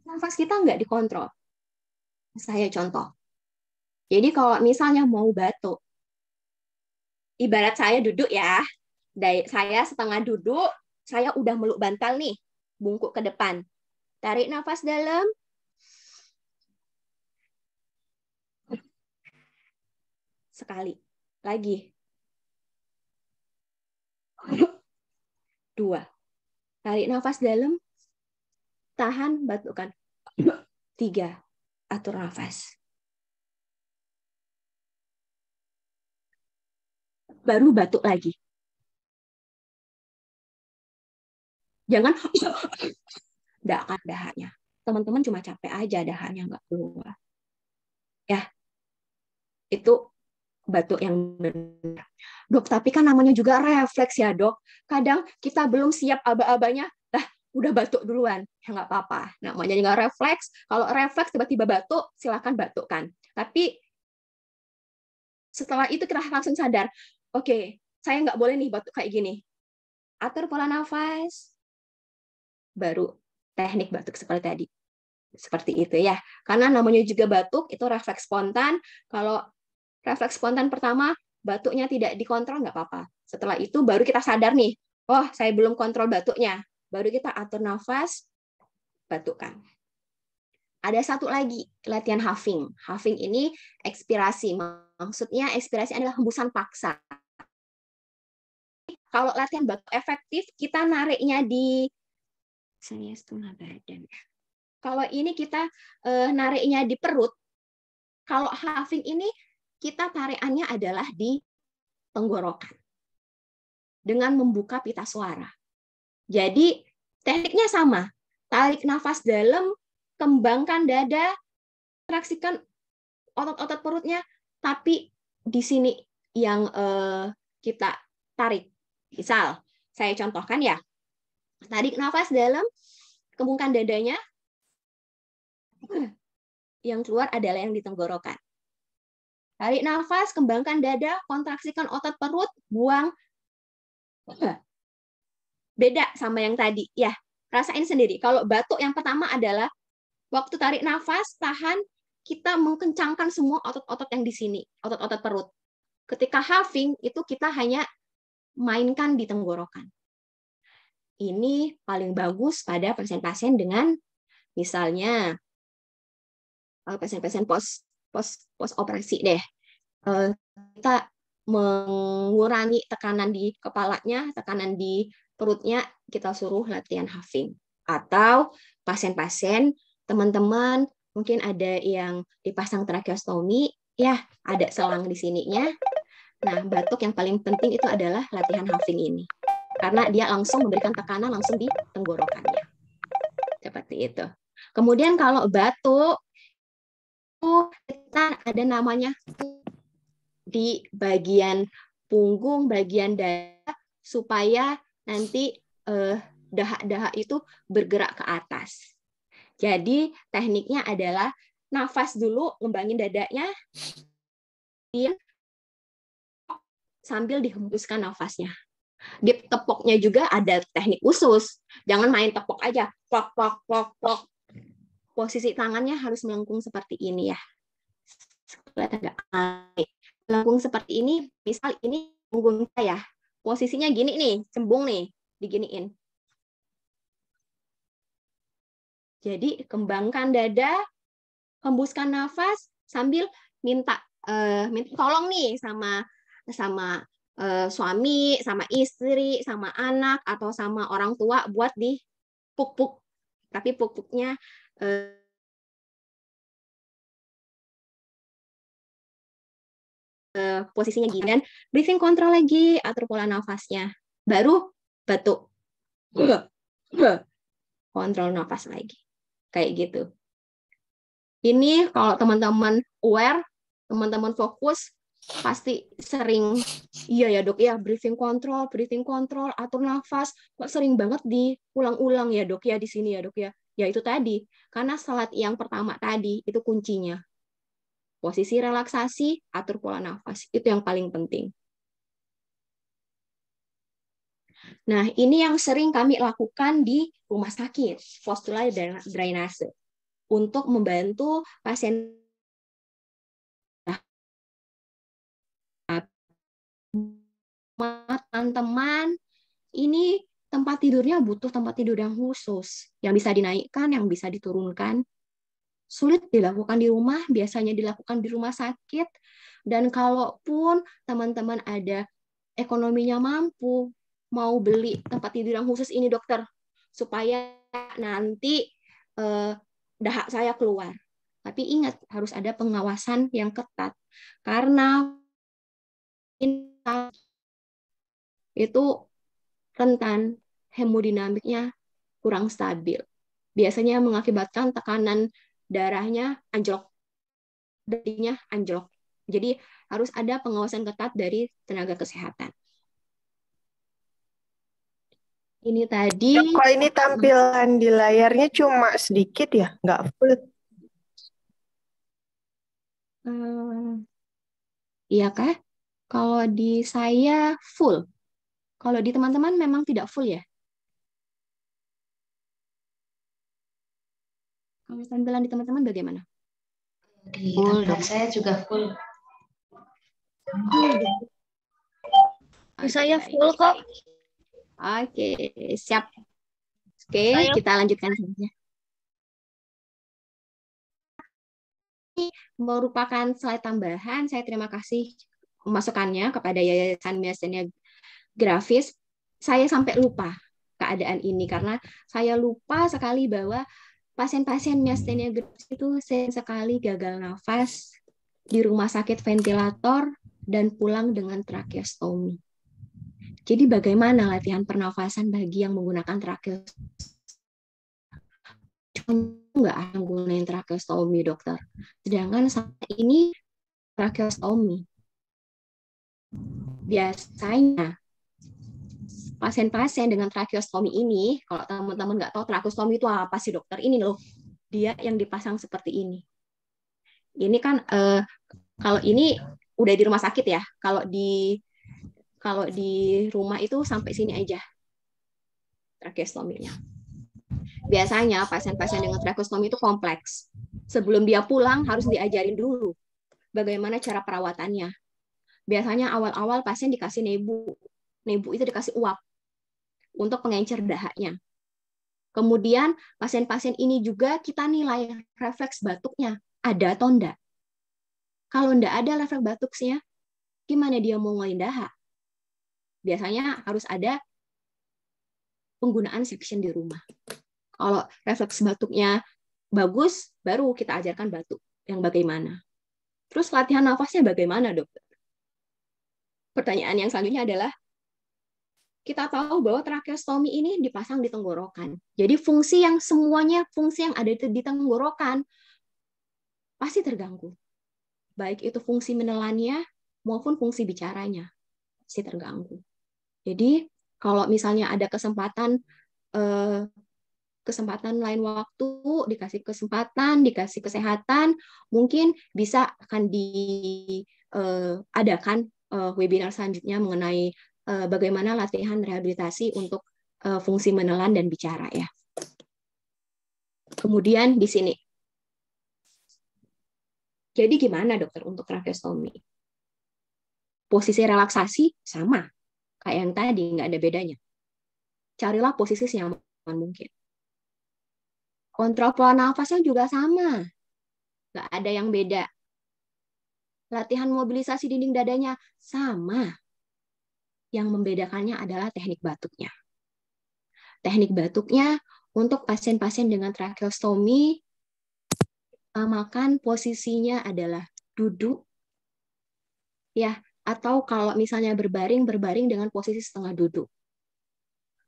Nafas kita nggak dikontrol. Saya contoh. Jadi kalau misalnya mau batuk, ibarat saya duduk ya, saya setengah duduk, saya udah meluk bantal nih, bungkuk ke depan. Tarik nafas dalam. Sekali. Lagi. 2. Tarik nafas dalam. Tahan, batukkan. 3. Atur nafas. Baru batuk lagi. Jangan nggak akan dahaknya. Teman-teman cuma capek aja dahaknya nggak keluar. Ya, itu batuk yang benar. Dok, tapi kan namanya juga refleks ya, Dok. Kadang kita belum siap aba-abanya, udah batuk duluan. Ya nggak apa-apa. Namanya juga refleks. Kalau refleks tiba-tiba batuk, silakan batukkan. Tapi setelah itu kita langsung sadar, oke, saya nggak boleh nih batuk kayak gini. Atur pola nafas. Baru teknik batuk seperti tadi. Seperti itu ya. Karena namanya juga batuk, itu refleks spontan. Kalau refleks spontan pertama, batuknya tidak dikontrol, nggak apa-apa. Setelah itu baru kita sadar nih, oh saya belum kontrol batuknya. Baru kita atur nafas, batukkan. Ada satu lagi, latihan huffing. Huffing ini ekspirasi. Maksudnya ekspirasi adalah hembusan paksa. Kalau latihan batuk efektif, kita nariknya di saya setengah badan. Kalau ini kita nariknya di perut. Kalau huffing ini kita tarikannya adalah di tenggorokan dengan membuka pita suara. Jadi tekniknya sama. Tarik nafas dalam, kembangkan dada, traksikan otot-otot perutnya, tapi di sini yang kita tarik. Misal, saya contohkan ya. Tarik nafas dalam, kembangkan dadanya. Yang keluar adalah yang di tenggorokan. Tarik nafas, kembangkan dada, kontraksikan otot perut, buang. Beda sama yang tadi. Ya, rasain sendiri. Kalau batuk yang pertama adalah waktu tarik nafas, tahan, kita mengencangkan semua otot-otot yang di sini, otot-otot perut. Ketika huffing, itu kita hanya mainkan di tenggorokan. Ini paling bagus pada pasien-pasien dengan misalnya pasien-pasien post operasi deh. Kita mengurangi tekanan di kepalanya, tekanan di perutnya, kita suruh latihan huffing. Atau pasien-pasien, teman-teman, mungkin ada yang dipasang tracheostomi, ya ada selang di sininya. Nah, batuk yang paling penting itu adalah latihan huffing ini. Karena dia langsung memberikan tekanan langsung di tenggorokannya. Seperti itu. Kemudian kalau batuk, kita ada namanya di bagian punggung, bagian dada, supaya nanti dahak-dahak itu bergerak ke atas. Jadi tekniknya adalah nafas dulu, ngembangin dadanya, dia sambil dihembuskan nafasnya. Di tepoknya juga ada teknik khusus. Jangan main tepok aja, plok, plok, plok, plok. Posisi tangannya harus melengkung seperti ini ya. Melengkung seperti ini, misal ini punggung saya. Posisinya gini nih, cembung nih, diginiin. Jadi kembangkan dada, hembuskan nafas sambil minta tolong nih sama suami, sama istri, sama anak atau sama orang tua buat di puk-puk. Tapi puk-puknya posisinya gini, dan breathing control lagi, atur pola nafasnya. Baru batuk. Kontrol nafas lagi. Kayak gitu. Ini kalau teman-teman aware, teman-teman fokus, pasti sering, iya ya dok, ya breathing control, atur nafas, kok sering banget diulang-ulang ya dok ya di sini ya dok ya. Ya itu tadi, karena salat yang pertama tadi, itu kuncinya. Posisi relaksasi, atur pola nafas, itu yang paling penting. Nah, ini yang sering kami lakukan di rumah sakit, postural drainase, untuk membantu pasien teman-teman. Ini tempat tidurnya butuh tempat tidur yang khusus, yang bisa dinaikkan, yang bisa diturunkan. Sulit dilakukan di rumah, biasanya dilakukan di rumah sakit. Dan kalaupun teman-teman ada ekonominya mampu, mau beli tempat tidur yang khusus ini dokter, supaya nanti dahak saya keluar. Tapi ingat, harus ada pengawasan yang ketat. Karena itu rentan, hemodinamiknya kurang stabil. Biasanya mengakibatkan tekanan darahnya anjlok, darinya anjlok. Jadi harus ada pengawasan ketat dari tenaga kesehatan. Ini tadi. Ya, kok ini tampilan di layarnya cuma sedikit ya, nggak full? Iya kah? Kalau di saya full. Kalau di teman-teman memang tidak full ya? Kalau tampilan di teman-teman bagaimana? Di tampilan saya juga full. Saya full kok. Oke, siap. Oke, kita lanjutkan saja. Ini merupakan slide tambahan. Saya terima kasih masukannya kepada Yayasan Miastenia Grafis. Saya sampai lupa keadaan ini karena saya lupa sekali bahwa pasien-pasien miastenia gravis itu sering sekali gagal nafas di rumah sakit ventilator dan pulang dengan tracheostomy. Jadi bagaimana latihan pernafasan bagi yang menggunakan tracheostomy? Nggak ada yang menggunakan tracheostomy, dokter. Sedangkan saat ini tracheostomy. Biasanya pasien-pasien dengan tracheostomy ini, kalau teman-teman nggak tahu tracheostomy itu apa sih dokter, ini loh, dia yang dipasang seperti ini. Ini kan kalau ini udah di rumah sakit ya, kalau di rumah itu sampai sini aja tracheostomy-nya. Biasanya pasien-pasien dengan tracheostomy itu kompleks. Sebelum dia pulang harus diajarin dulu bagaimana cara perawatannya. Biasanya awal-awal pasien dikasih nebu. Nebu itu dikasih uap untuk pengencer dahaknya. Kemudian pasien-pasien ini juga kita nilai refleks batuknya ada atau enggak. Kalau enggak ada refleks batuknya, gimana dia mau ngeluarin dahak? Biasanya harus ada penggunaan suction di rumah. Kalau refleks batuknya bagus, baru kita ajarkan batuk yang bagaimana. Terus latihan nafasnya bagaimana, dokter? Pertanyaan yang selanjutnya adalah, kita tahu bahwa tracheostomy ini dipasang di tenggorokan. Jadi fungsi yang ada di tenggorokan pasti terganggu. Baik itu fungsi menelannya maupun fungsi bicaranya pasti terganggu. Jadi kalau misalnya ada kesempatan kesempatan lain waktu, dikasih kesempatan, dikasih kesehatan, mungkin bisa akan diadakan webinar selanjutnya mengenai bagaimana latihan rehabilitasi untuk fungsi menelan dan bicara ya. Kemudian di sini. Jadi gimana dokter untuk tracheostomy? Posisi relaksasi sama, kayak yang tadi, nggak ada bedanya. Carilah posisi senyaman mungkin. Kontrol pola nafasnya juga sama. Nggak ada yang beda. Latihan mobilisasi dinding dadanya sama. Yang membedakannya adalah teknik batuknya. Teknik batuknya untuk pasien-pasien dengan tracheostomy, makan posisinya adalah duduk, ya, atau kalau misalnya berbaring dengan posisi setengah duduk.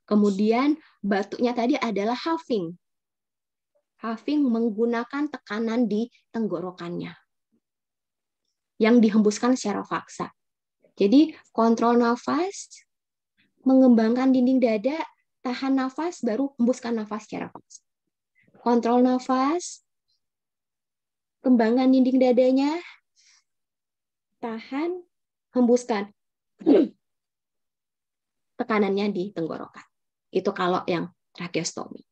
Kemudian batuknya tadi adalah huffing. Huffing menggunakan tekanan di tenggorokannya yang dihembuskan secara paksa. Jadi kontrol nafas, mengembangkan dinding dada, tahan nafas, baru hembuskan nafas secara paksa. Kontrol nafas, kembangkan dinding dadanya, tahan, hembuskan. Tekanannya di tenggorokan. Itu kalau yang tracheostomy.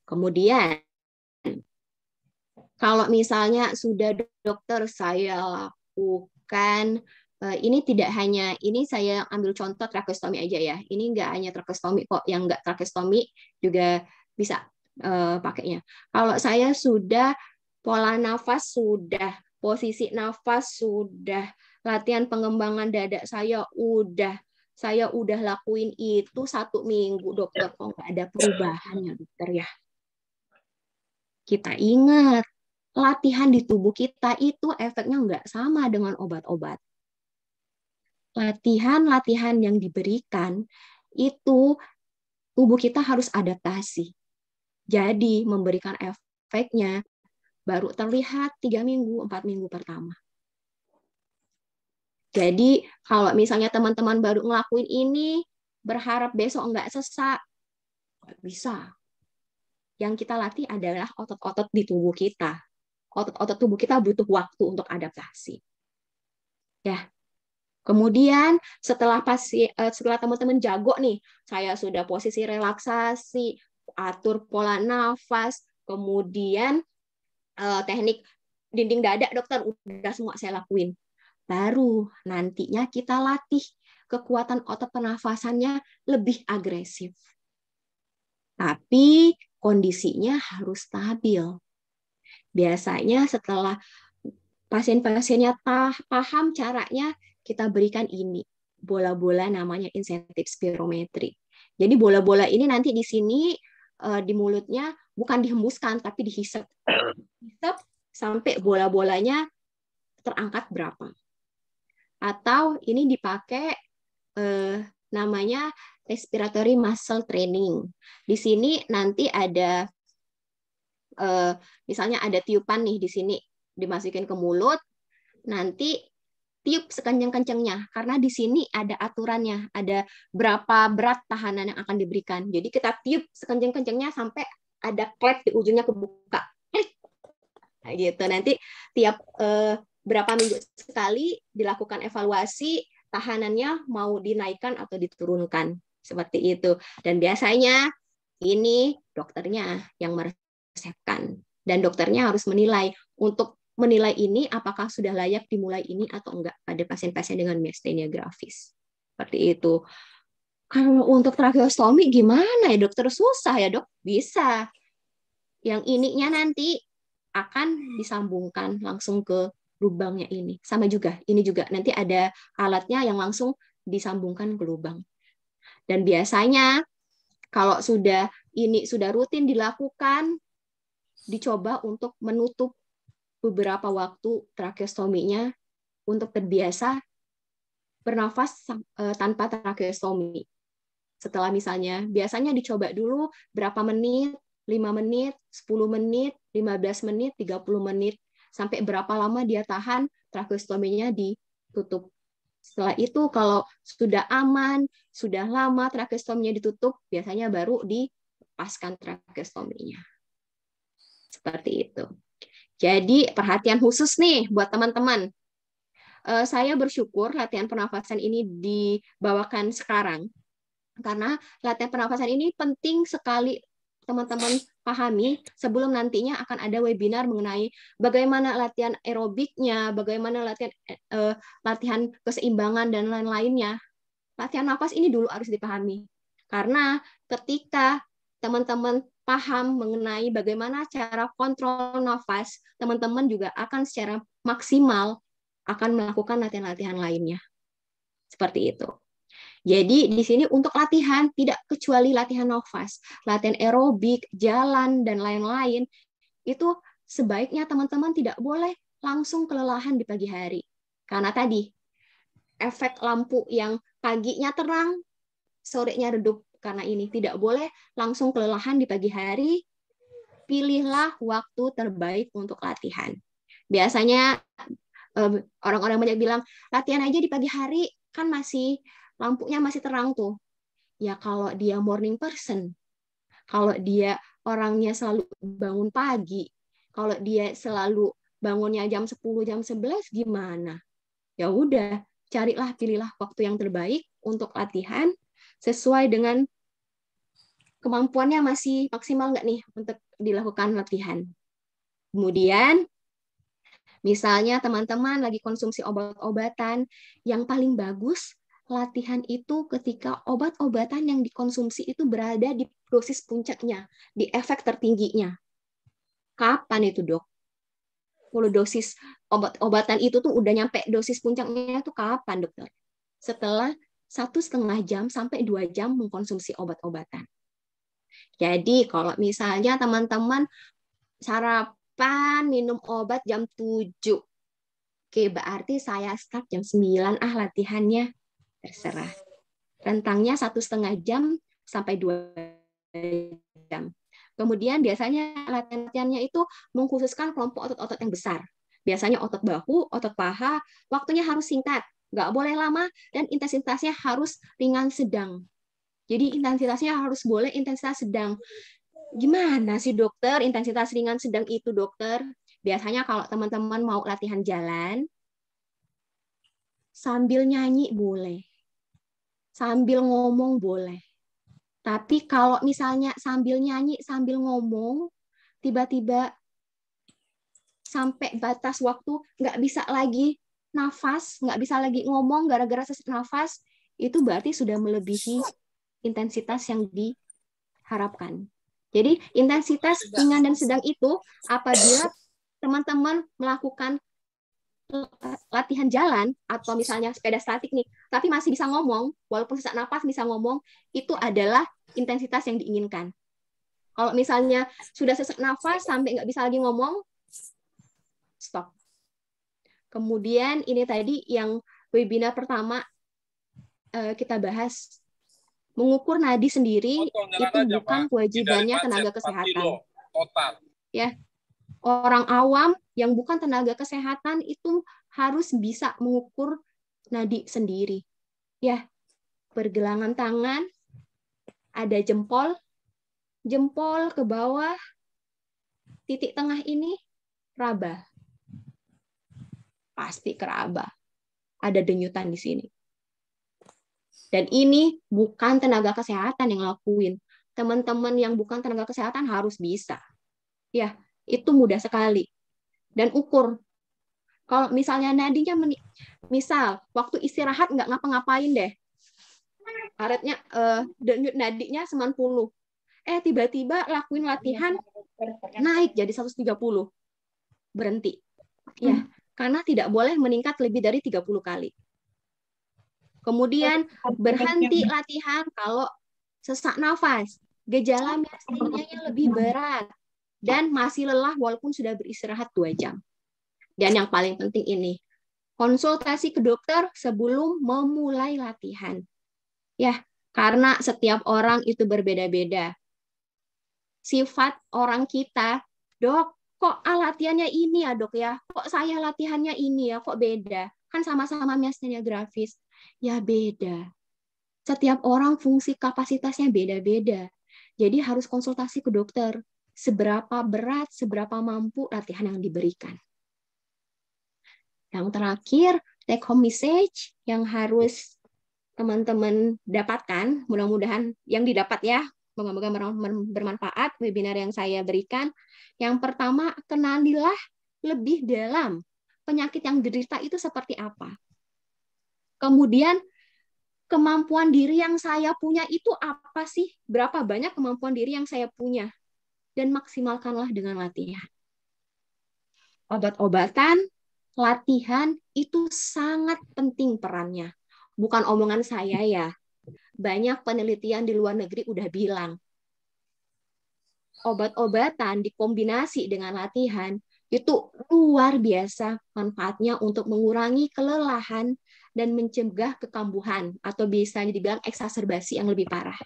Kemudian, kalau misalnya sudah dokter saya lakukan, ini tidak hanya, ini saya ambil contoh tracheostomy aja ya. Ini nggak hanya tracheostomy kok, yang nggak tracheostomy juga bisa pakainya. Kalau saya sudah pola nafas sudah, posisi nafas sudah, latihan pengembangan dada saya udah lakuin itu 1 minggu, dokter, kok nggak ada perubahan ya dokter ya. Kita ingat, latihan di tubuh kita itu efeknya nggak sama dengan obat-obat. Latihan-latihan yang diberikan itu tubuh kita harus adaptasi. Jadi memberikan efeknya baru terlihat 3 minggu, 4 minggu pertama. Jadi kalau misalnya teman-teman baru ngelakuin ini, berharap besok nggak sesak, nggak bisa. Yang kita latih adalah otot-otot di tubuh kita. Otot-otot tubuh kita butuh waktu untuk adaptasi. Ya. Kemudian setelah teman-teman jago nih, saya sudah posisi relaksasi, atur pola nafas, kemudian teknik dinding dada dokter udah semua saya lakuin. Baru nantinya kita latih kekuatan otot pernafasannya lebih agresif. Tapi kondisinya harus stabil. Biasanya setelah pasien-pasiennya paham caranya, kita berikan ini, bola-bola namanya insentif spirometri. Jadi bola-bola ini nanti di sini di mulutnya bukan dihembuskan, tapi dihisap. Hisap sampai bola-bolanya terangkat berapa. Atau ini dipakai namanya respiratory muscle training. Di sini nanti ada misalnya ada tiupan nih di sini, dimasukin ke mulut, nanti tiup sekencang-kencangnya karena di sini ada aturannya, ada berapa berat tahanan yang akan diberikan. Jadi kita tiup sekencang-kencangnya sampai ada klep di ujungnya kebuka. Nah, gitu. Nanti tiap berapa minggu sekali dilakukan evaluasi tahanannya mau dinaikkan atau diturunkan seperti itu. Dan biasanya ini dokternya yang meresepkan dan dokternya harus menilai. Untuk menilai ini apakah sudah layak dimulai ini atau enggak pada pasien-pasien dengan miastenia grafis. Seperti itu. Kalau untuk tracheostomy gimana ya dokter? Susah ya dok? Bisa. Yang ininya nanti akan disambungkan langsung ke lubangnya ini. Sama juga, ini juga nanti ada alatnya yang langsung disambungkan ke lubang. Dan biasanya kalau ini sudah rutin dilakukan, dicoba untuk menutup beberapa waktu tracheostominya untuk terbiasa bernafas tanpa tracheostomi. Setelah misalnya, biasanya dicoba dulu berapa menit, 5 menit, 10 menit, 15 menit, 30 menit, sampai berapa lama dia tahan tracheostominya ditutup. Setelah itu kalau sudah aman, sudah lama trakeostominya ditutup, biasanya baru dilepaskan trakeostominya. Seperti itu. Jadi perhatian khusus nih buat teman-teman. Saya bersyukur latihan pernafasan ini dibawakan sekarang, karena latihan pernafasan ini penting sekali teman-teman pahami sebelum nantinya akan ada webinar mengenai bagaimana latihan aerobiknya, bagaimana latihan keseimbangan dan lain-lainnya. Latihan nafas ini dulu harus dipahami. Karena ketika teman-teman paham mengenai bagaimana cara kontrol nafas, teman-teman juga akan secara maksimal akan melakukan latihan-latihan lainnya. Seperti itu. Jadi di sini untuk latihan tidak kecuali latihan nafas, latihan aerobik, jalan dan lain-lain itu sebaiknya teman-teman tidak boleh langsung kelelahan di pagi hari. Karena tadi efek lampu yang paginya terang, sorenya redup, karena ini tidak boleh langsung kelelahan di pagi hari. Pilihlah waktu terbaik untuk latihan. Biasanya orang-orang banyak bilang latihan aja di pagi hari kan masih lampunya masih terang tuh. Ya kalau dia morning person, kalau dia orangnya selalu bangun pagi, kalau dia selalu bangunnya jam 10, jam 11 gimana? Ya udah, pilihlah waktu yang terbaik untuk latihan sesuai dengan kemampuannya masih maksimal nggak nih untuk dilakukan latihan. Kemudian misalnya teman-teman lagi konsumsi obat-obatan, yang paling bagus latihan itu ketika obat-obatan yang dikonsumsi itu berada di dosis puncaknya, di efek tertingginya. Kapan itu, Dok? Kalau dosis obat-obatan itu tuh udah nyampe dosis puncaknya itu kapan, Dokter? Setelah 1,5 jam sampai 2 jam mengkonsumsi obat-obatan. Jadi kalau misalnya teman-teman sarapan minum obat jam 7. Oke, berarti saya start jam 9 latihannya. Terserah. Rentangnya 1,5 jam sampai 2 jam. Kemudian biasanya latihannya itu mengkhususkan kelompok otot-otot yang besar. Biasanya otot bahu, otot paha, waktunya harus singkat. Nggak boleh lama, dan intensitasnya harus ringan sedang. Jadi intensitasnya harus boleh intensitas sedang. Gimana sih dokter intensitas ringan sedang itu, dokter? Biasanya kalau teman-teman mau latihan jalan, sambil nyanyi boleh. Sambil ngomong boleh. Tapi kalau misalnya sambil nyanyi, sambil ngomong, tiba-tiba sampai batas waktu nggak bisa lagi nafas, nggak bisa lagi ngomong gara-gara sesak nafas, itu berarti sudah melebihi intensitas yang diharapkan. Jadi intensitas ringan dan sedang itu apabila teman-teman melakukan latihan jalan atau misalnya sepeda statik nih, tapi masih bisa ngomong, walaupun sesak napas bisa ngomong, itu adalah intensitas yang diinginkan. Kalau misalnya sudah sesak nafas sampai nggak bisa lagi ngomong, stop. Kemudian ini tadi yang webinar pertama kita bahas, mengukur nadi sendiri itu bukan kewajibannya tenaga kesehatan. Ya, orang awam yang bukan tenaga kesehatan itu harus bisa mengukur nadi sendiri. Ya, pergelangan tangan, ada jempol ke bawah, titik tengah ini raba. Pasti keraba. Ada denyutan di sini. Dan ini bukan tenaga kesehatan yang lakuin. Teman-teman yang bukan tenaga kesehatan harus bisa. Ya, itu mudah sekali. Dan ukur. Kalau misalnya nadinya, misal waktu istirahat nggak ngapa-ngapain deh. Karetnya, denyut nadinya 90. Tiba-tiba lakuin latihan, naik jadi 130. Berhenti. Ya, karena tidak boleh meningkat lebih dari 30 kali. Kemudian berhenti latihan kalau sesak nafas, gejala miastenianya lebih berat, dan masih lelah walaupun sudah beristirahat 2 jam. Dan yang paling penting ini, konsultasi ke dokter sebelum memulai latihan. Ya, karena setiap orang itu berbeda-beda. Sifat orang kita, dok, kok latihannya ini ya dok ya, kok saya latihannya ini ya, kok beda. kan sama-sama miastenia gravis. Ya beda. Setiap orang fungsi kapasitasnya beda-beda. Jadi harus konsultasi ke dokter. Seberapa berat, seberapa mampu latihan yang diberikan. Yang terakhir, take home message yang harus teman-teman dapatkan, mudah-mudahan yang didapat ya, moga-moga bermanfaat webinar yang saya berikan. Yang pertama, kenalilah lebih dalam penyakit yang diderita itu seperti apa. Kemudian, kemampuan diri yang saya punya itu apa sih? Berapa banyak kemampuan diri yang saya punya? Dan maksimalkanlah dengan latihan. Obat-obatan, latihan itu sangat penting perannya. Bukan omongan saya ya. Banyak penelitian di luar negeri udah bilang. Obat-obatan dikombinasi dengan latihan itu luar biasa manfaatnya untuk mengurangi kelelahan dan mencegah kekambuhan atau bisa dibilang eksaserbasi yang lebih parah.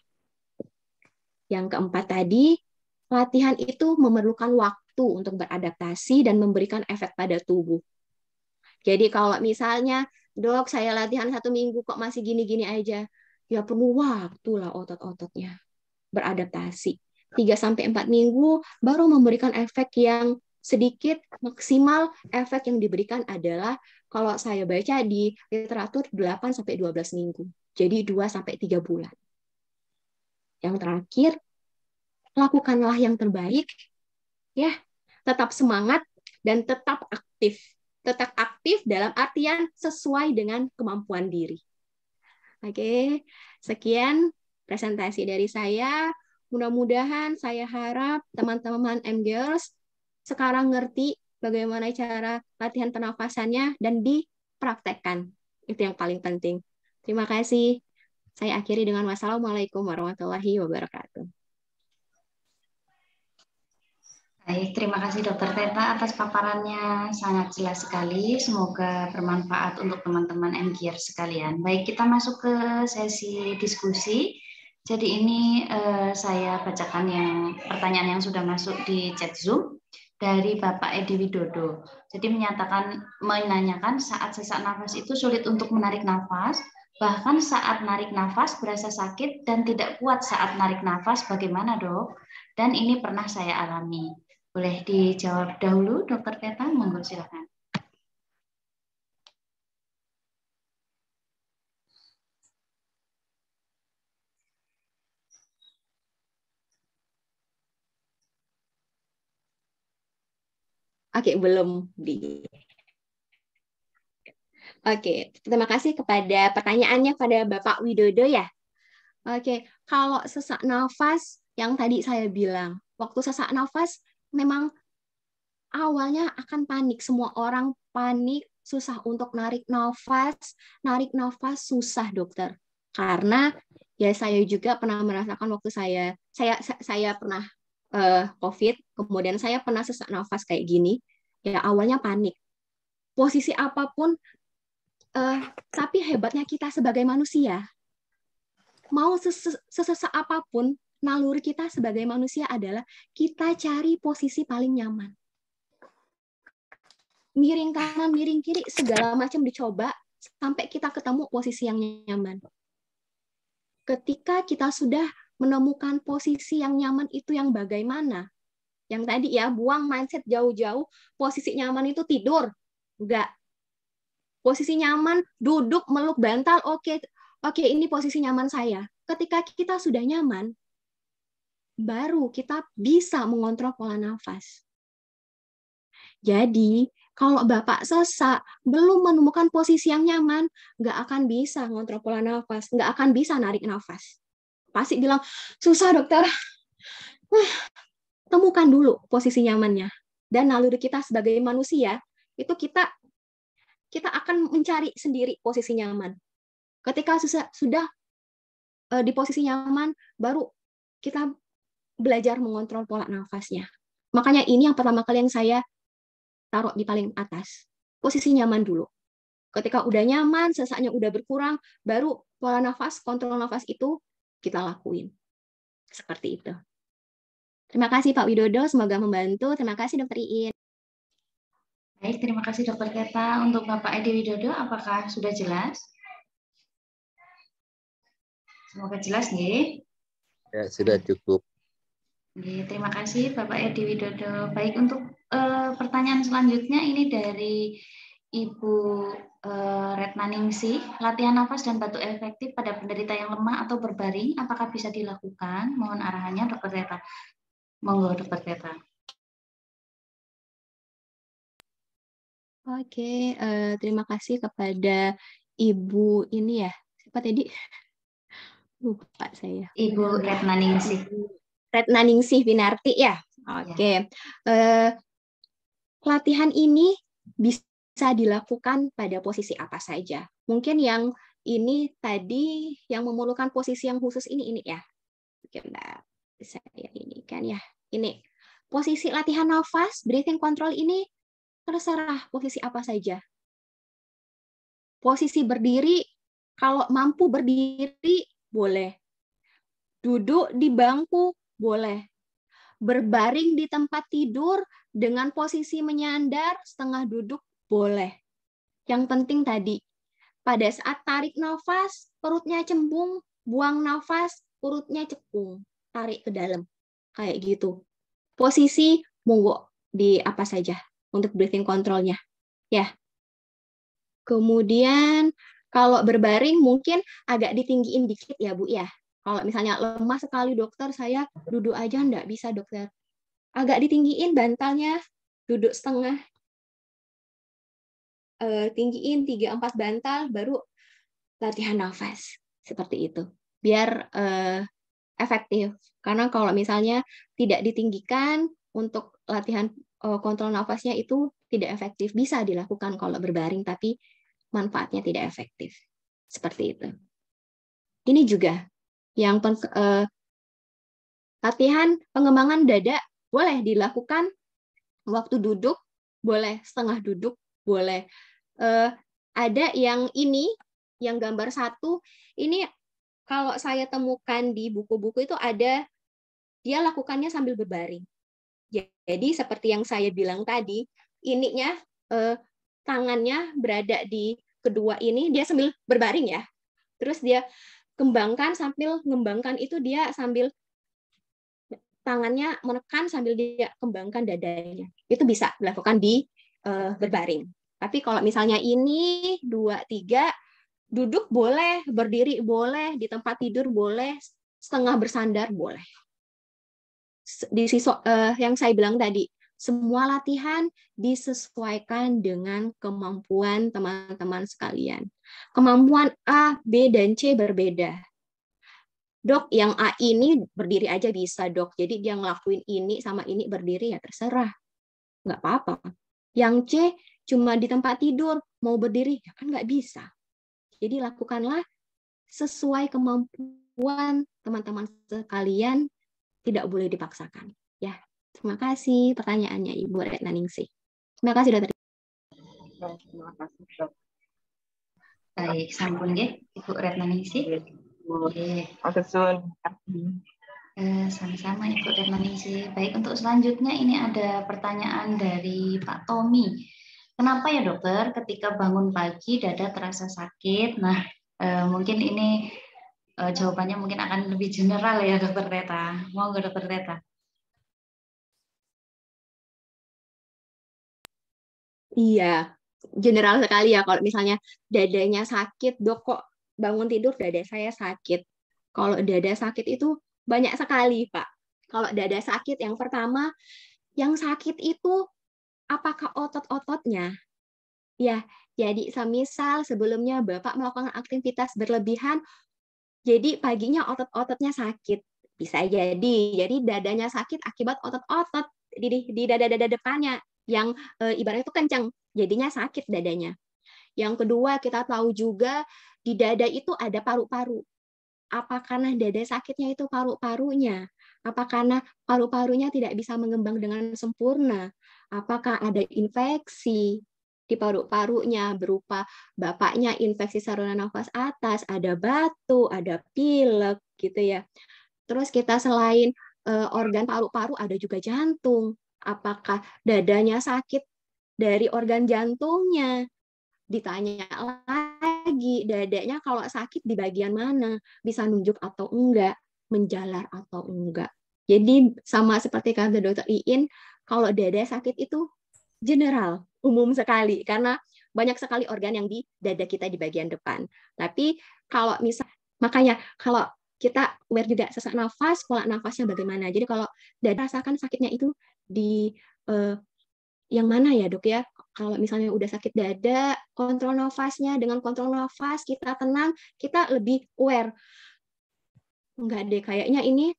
Yang keempat tadi, latihan itu memerlukan waktu untuk beradaptasi dan memberikan efek pada tubuh. Jadi kalau misalnya, dok saya latihan 1 minggu kok masih gini-gini aja, ya perlu waktu lah otot-ototnya beradaptasi. 3-4 minggu baru memberikan efek yang sedikit, maksimal efek yang diberikan adalah kalau saya baca di literatur 8-12 minggu. Jadi 2-3 bulan. Yang terakhir, lakukanlah yang terbaik, ya, tetap semangat dan tetap aktif. Tetap aktif dalam artian sesuai dengan kemampuan diri. Oke, sekian presentasi dari saya. Mudah-mudahan saya harap teman-teman M-Girls sekarang ngerti bagaimana cara latihan pernafasannya dan dipraktekkan. Itu yang paling penting. Terima kasih. Saya akhiri dengan wassalamualaikum warahmatullahi wabarakatuh. Baik, terima kasih Dokter Teta atas paparannya, sangat jelas sekali. Semoga bermanfaat untuk teman-teman MGR sekalian. Baik, kita masuk ke sesi diskusi. Jadi ini saya bacakan pertanyaan yang sudah masuk di chat Zoom dari Bapak Edi Widodo. Jadi menanyakan saat sesak nafas itu sulit untuk menarik nafas, bahkan saat narik nafas berasa sakit dan tidak kuat saat narik nafas, bagaimana dok? Dan ini pernah saya alami. Boleh dijawab dahulu, Dokter Teta, monggo silakan. Oke, belum di. Oke, terima kasih kepada pertanyaannya pada Bapak Widodo ya. Oke, kalau sesak nafas yang tadi saya bilang, waktu sesak nafas memang awalnya akan panik. Semua orang panik, susah untuk narik nafas susah dokter. Karena ya saya juga pernah merasakan waktu saya pernah COVID, kemudian saya pernah sesak nafas kayak gini. Ya awalnya panik. Posisi apapun, tapi hebatnya kita sebagai manusia, mau sesesak apapun, naluri kita sebagai manusia adalah kita cari posisi paling nyaman. Miring kanan, miring kiri, segala macam dicoba sampai kita ketemu posisi yang nyaman. Ketika kita sudah menemukan posisi yang nyaman itu yang bagaimana? Yang tadi ya, buang mindset jauh-jauh, posisi nyaman itu tidur. Enggak. Posisi nyaman, duduk, meluk bantal, oke, ini posisi nyaman saya. Ketika kita sudah nyaman, baru kita bisa mengontrol pola nafas. Jadi, kalau Bapak sesak, belum menemukan posisi yang nyaman, nggak akan bisa mengontrol pola nafas, nggak akan bisa narik nafas. Pasti bilang, susah dokter. Temukan dulu posisi nyamannya. Dan naluri kita sebagai manusia, itu kita akan mencari sendiri posisi nyaman. Ketika sudah di posisi nyaman, baru kita belajar mengontrol pola nafasnya. Makanya ini yang pertama kali yang saya taruh di paling atas. Posisi nyaman dulu. Ketika udah nyaman, sesaknya udah berkurang, baru pola nafas, kontrol nafas itu kita lakuin. Seperti itu. Terima kasih Pak Widodo, semoga membantu. Terima kasih Dr. Iin. Baik, terima kasih Dokter Teta. Untuk Bapak Edi Widodo, apakah sudah jelas? Semoga jelas, nggih. Ya, sudah cukup. Nggih, terima kasih Bapak Edi Widodo. Baik, untuk pertanyaan selanjutnya ini dari Ibu Retna Ningsih. Latihan nafas dan batuk efektif pada penderita yang lemah atau berbaring, apakah bisa dilakukan? Mohon arahannya Dokter Teta. Monggo Dokter Teta. Oke, terima kasih kepada Ibu ini ya. Siapa tadi? Lupa saya. Ibu Retna Ningsih. Retna Ningsih Winarti ya. Oke. Latihan ini bisa dilakukan pada posisi apa saja. Mungkin yang ini tadi yang memerlukan posisi yang khusus ini ya. Bentar, saya ini kan ya. Ini posisi latihan nafas, breathing control ini terserah posisi apa saja. Posisi berdiri, kalau mampu berdiri, boleh. Duduk di bangku, boleh. Berbaring di tempat tidur dengan posisi menyandar, setengah duduk, boleh. Yang penting tadi, pada saat tarik nafas, perutnya cembung, buang nafas, perutnya cekung. Tarik ke dalam. Kayak gitu. Posisi, monggo di apa saja untuk breathing control-nya. Ya. Kemudian kalau berbaring mungkin agak ditinggiin dikit ya Bu ya. Kalau misalnya lemah sekali dokter, saya duduk aja enggak bisa dokter. Agak ditinggiin bantalnya, duduk setengah. Tinggiin 3-4 bantal, baru latihan nafas. Seperti itu. Biar efektif. Karena kalau misalnya tidak ditinggikan untuk latihan kontrol nafasnya itu tidak efektif. Bisa dilakukan kalau berbaring, tapi manfaatnya tidak efektif. Seperti itu. Ini juga yang latihan pengembangan dada boleh dilakukan waktu duduk, boleh setengah duduk, boleh. Ada yang ini, yang gambar 1, ini kalau saya temukan di buku-buku itu ada, dia lakukannya sambil berbaring. Jadi seperti yang saya bilang tadi, ininya tangannya berada di kedua ini, dia sambil berbaring ya. Terus dia kembangkan, sambil mengembangkan itu dia sambil tangannya menekan sambil dia kembangkan dadanya. Itu bisa dilakukan di berbaring. Tapi kalau misalnya ini 2, 3, duduk boleh, berdiri boleh, di tempat tidur boleh, setengah bersandar boleh. Di yang saya bilang tadi, semua latihan disesuaikan dengan kemampuan teman-teman sekalian. Kemampuan A, B, dan C berbeda. Dok, yang A ini berdiri aja bisa, dok. Jadi dia ngelakuin ini sama ini berdiri ya terserah. Nggak apa-apa. Yang C cuma di tempat tidur, mau berdiri, ya kan nggak bisa. Jadi lakukanlah sesuai kemampuan teman-teman sekalian, tidak boleh dipaksakan. Ya, terima kasih pertanyaannya Ibu Retna Ningsih. Terima kasih dokter. Terima kasih, Dok. Baik, sampun nggih Ibu Retna Ningsih. Nggih. Sama-sama Ibu Retna Ningsih. Baik, untuk selanjutnya ini ada pertanyaan dari Pak Tommy. Kenapa ya dokter ketika bangun pagi dada terasa sakit? Nah, mungkin ini jawabannya mungkin akan lebih general ya dokter Teta. Monggo dokter Teta. Iya, general sekali ya kalau misalnya dadanya sakit, dok kok bangun tidur dada saya sakit. Kalau dada sakit itu banyak sekali, Pak. Kalau dada sakit yang pertama, yang sakit itu apakah otot-ototnya? Ya, jadi semisal sebelumnya Bapak melakukan aktivitas berlebihan, jadi paginya otot-ototnya sakit. Bisa jadi dadanya sakit akibat otot-otot di dada-dada depannya yang ibaratnya itu kencang, jadinya sakit dadanya. Yang kedua, kita tahu juga di dada itu ada paru-paru. Apa karena dada sakitnya itu paru-parunya? Apa karena paru-parunya tidak bisa mengembang dengan sempurna? Apakah ada infeksi di paru-parunya berupa bapaknya infeksi saluran nafas atas, ada batuk, ada pilek gitu ya. Terus kita selain organ paru-paru ada juga jantung. Apakah dadanya sakit dari organ jantungnya. Ditanya lagi, dadanya kalau sakit di bagian mana, bisa nunjuk atau enggak, menjalar atau enggak. Jadi sama seperti kata Dokter Iin, kalau dada sakit itu general, umum sekali, karena banyak sekali organ yang di dada kita di bagian depan. Tapi kalau makanya kalau kita aware juga sesak nafas, pola nafasnya bagaimana. Jadi kalau dada rasakan sakitnya itu di yang mana ya dok ya? Kalau misalnya udah sakit dada, kontrol nafasnya, dengan kontrol nafas kita tenang, kita lebih aware. Enggak deh, kayaknya ini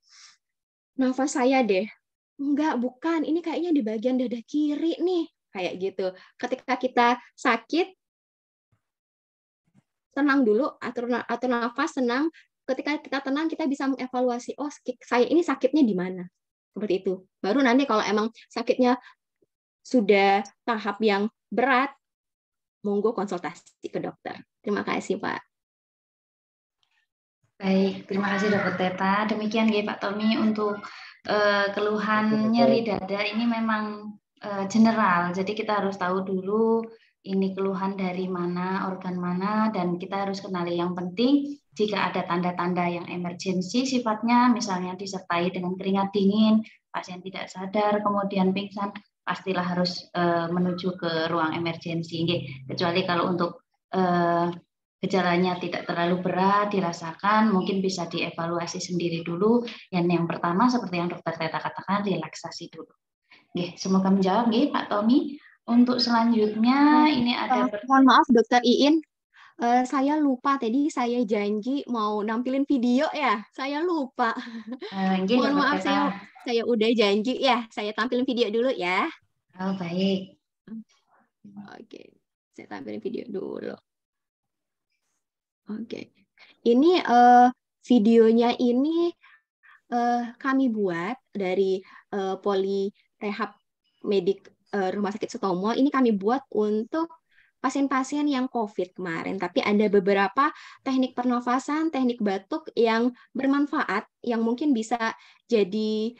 nafas saya deh. Enggak, bukan. Ini kayaknya di bagian dada kiri nih. Kayak gitu. Ketika kita sakit, tenang dulu, atur nafas, tenang. Ketika kita tenang, kita bisa mengevaluasi, oh saya ini sakitnya di mana. Seperti itu. Baru nanti kalau emang sakitnya sudah tahap yang berat, monggo konsultasi ke dokter. Terima kasih, Pak. Baik, terima kasih Dokter Teta. Demikian ya Pak Tommy untuk keluhan nyeri dada ini memang general. Jadi kita harus tahu dulu ini keluhan dari mana, organ mana, dan kita harus kenali yang penting jika ada tanda-tanda yang emergensi sifatnya, misalnya disertai dengan keringat dingin, pasien tidak sadar, kemudian pingsan, pastilah harus menuju ke ruang emergensi. Kecuali kalau untuk gejalanya tidak terlalu berat dirasakan, mungkin bisa dievaluasi sendiri dulu. Yang pertama seperti yang Dokter Teta katakan, relaksasi dulu. Semoga menjawab Pak Tommy. Untuk selanjutnya ini ada mohon maaf Dokter Iin, saya lupa tadi saya janji mau nampilin video ya, saya lupa. Mohon maaf saya udah janji ya, saya tampilin video dulu ya. Oh baik. Oke, saya tampilin video dulu. Oke, ini videonya ini kami buat dari Poli Rehab Medik Rumah Sakit Sutomo. Ini kami buat untuk pasien-pasien yang COVID kemarin. Tapi ada beberapa teknik pernafasan, teknik batuk yang bermanfaat, yang mungkin bisa jadi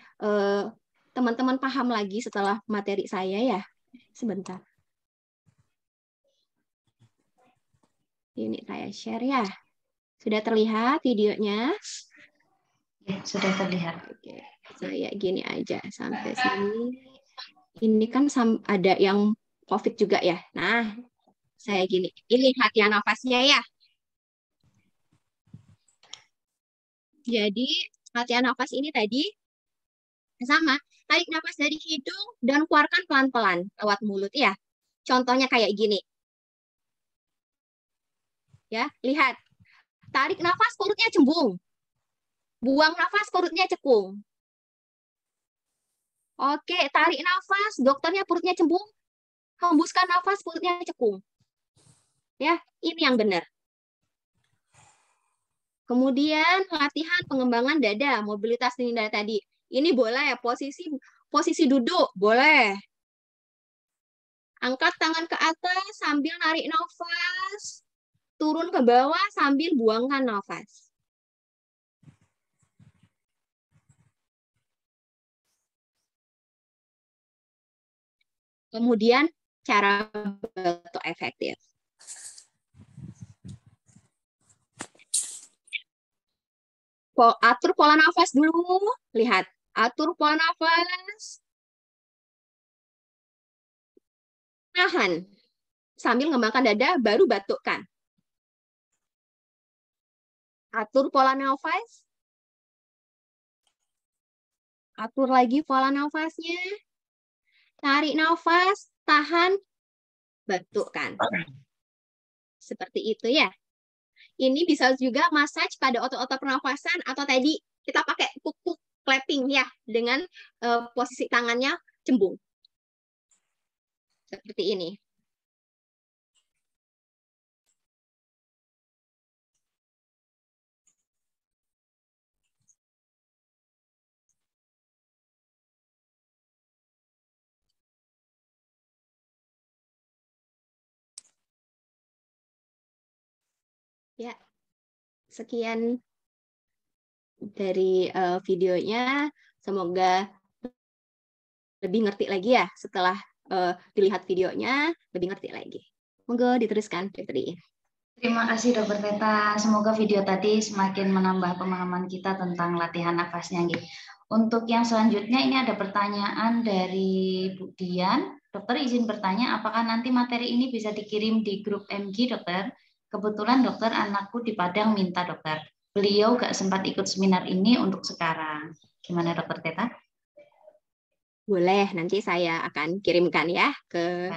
teman-teman paham lagi setelah materi saya ya. Sebentar. Ini saya share ya. Sudah terlihat videonya? Ya, sudah terlihat. Oke, saya gini aja sampai sini. Ini kan ada yang COVID juga ya. Nah, saya gini. Ini latihan nafasnya ya. Jadi, latihan nafas ini tadi sama. Tarik nafas dari hidung dan keluarkan pelan-pelan lewat mulut ya. Contohnya kayak gini. Ya, lihat. Tarik nafas, perutnya cembung. Buang nafas, perutnya cekung. Oke, tarik nafas, dokternya perutnya cembung. Hembuskan nafas, perutnya cekung. Ya, ini yang benar. Kemudian latihan pengembangan dada, mobilitas dada tadi. Ini boleh posisi duduk, boleh. Angkat tangan ke atas sambil narik nafas. Turun ke bawah sambil buangkan nafas. Kemudian cara batuk efektif. Atur pola nafas dulu. Lihat, atur pola nafas. Tahan. Sambil mengembangkan dada, baru batukkan. Atur pola nafas. Atur lagi pola nafasnya. Tarik nafas, tahan, batukkan. Seperti itu ya. Ini bisa juga massage pada otot-otot pernafasan atau tadi kita pakai puk-puk clapping ya dengan posisi tangannya cembung. Seperti ini. Ya, sekian dari videonya. Semoga lebih ngerti lagi ya setelah dilihat videonya lebih ngerti lagi. Monggo diteruskan, Dr. Iin. Terima kasih Dokter Teta. Semoga video tadi semakin menambah pemahaman kita tentang latihan nafasnya. Untuk yang selanjutnya ini ada pertanyaan dari Bu Dian. Dokter izin bertanya, apakah nanti materi ini bisa dikirim di grup MG, Dokter? Kebetulan dokter anakku di Padang minta, Dokter. Beliau gak sempat ikut seminar ini untuk sekarang. Gimana Dokter Teta? Boleh, nanti saya akan kirimkan ya ke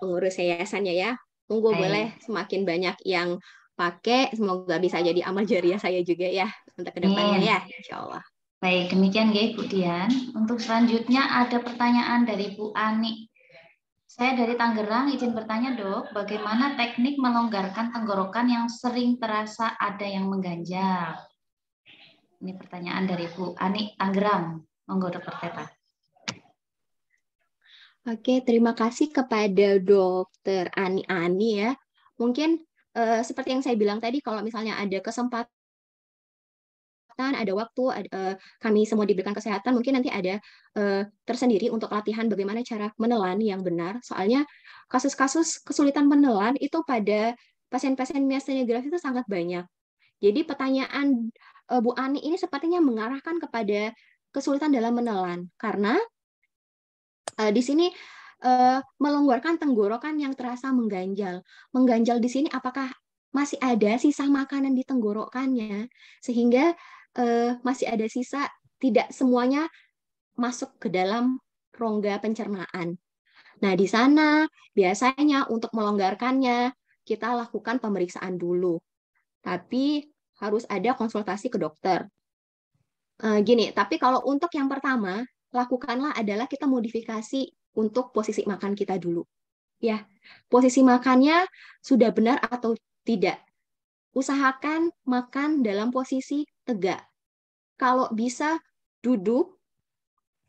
pengurus yayasannya ya. Tunggu boleh, semakin banyak yang pakai, semoga bisa jadi amal jariah saya juga ya untuk kedepannya ya, insya Allah. Baik, demikian ya Bu Dian. Untuk selanjutnya ada pertanyaan dari Bu Ani. Saya dari Tangerang, izin bertanya Dok, bagaimana teknik melonggarkan tenggorokan yang sering terasa ada yang mengganjal? Ini pertanyaan dari Bu Ani Tangerang. Monggo Dokter Teta. Oke, terima kasih kepada Dokter Ani ya. Mungkin seperti yang saya bilang tadi, kalau misalnya ada kesempatan, ada waktu, kami semua diberikan kesehatan, mungkin nanti ada tersendiri untuk latihan bagaimana cara menelan yang benar. Soalnya kasus-kasus kesulitan menelan itu pada pasien-pasien myasthenia gravis itu sangat banyak. Jadi pertanyaan Bu Ani ini sepertinya mengarahkan kepada kesulitan dalam menelan, karena di sini melonggarkan tenggorokan yang terasa mengganjal. Mengganjal di sini apakah masih ada sisa makanan di tenggorokannya sehingga masih ada sisa, tidak semuanya masuk ke dalam rongga pencernaan. Nah, di sana biasanya untuk melonggarkannya kita lakukan pemeriksaan dulu. Tapi harus ada konsultasi ke dokter. Tapi kalau untuk yang pertama, lakukanlah adalah kita modifikasi untuk posisi makan kita dulu. Ya, posisi makannya sudah benar atau tidak. Usahakan makan dalam posisi tegak. Kalau bisa duduk,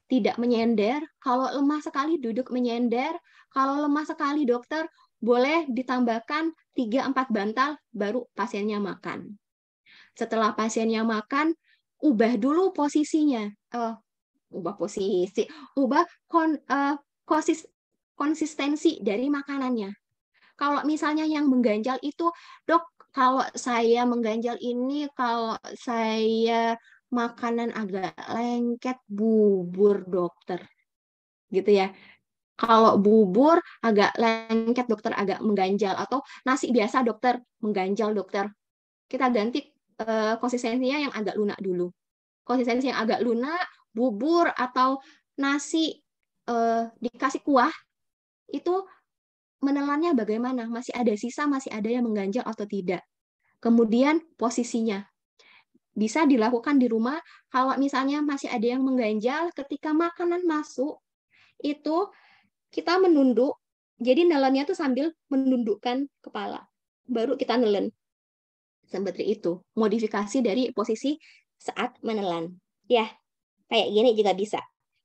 tidak menyender. Kalau lemah sekali duduk menyender. Kalau lemah sekali dokter, boleh ditambahkan 3-4 bantal baru pasiennya makan. Setelah pasiennya makan, ubah dulu posisinya. Konsistensi dari makanannya. Kalau misalnya yang mengganjal itu, Dok, kalau saya mengganjal ini, kalau saya makanan agak lengket, bubur dokter. Gitu ya. Kalau bubur agak lengket dokter, agak mengganjal, atau nasi biasa dokter, mengganjal dokter. Kita ganti konsistensinya yang agak lunak dulu. Konsistensi yang agak lunak, bubur atau nasi dikasih kuah, itu menelannya bagaimana? Masih ada sisa, masih ada yang mengganjal atau tidak? Kemudian posisinya. Bisa dilakukan di rumah, kalau misalnya masih ada yang mengganjal, ketika makanan masuk, itu kita menunduk, jadi nelannya itu sambil menundukkan kepala. Baru kita nelen. Seperti itu. Modifikasi dari posisi saat menelan. Ya, kayak gini juga bisa.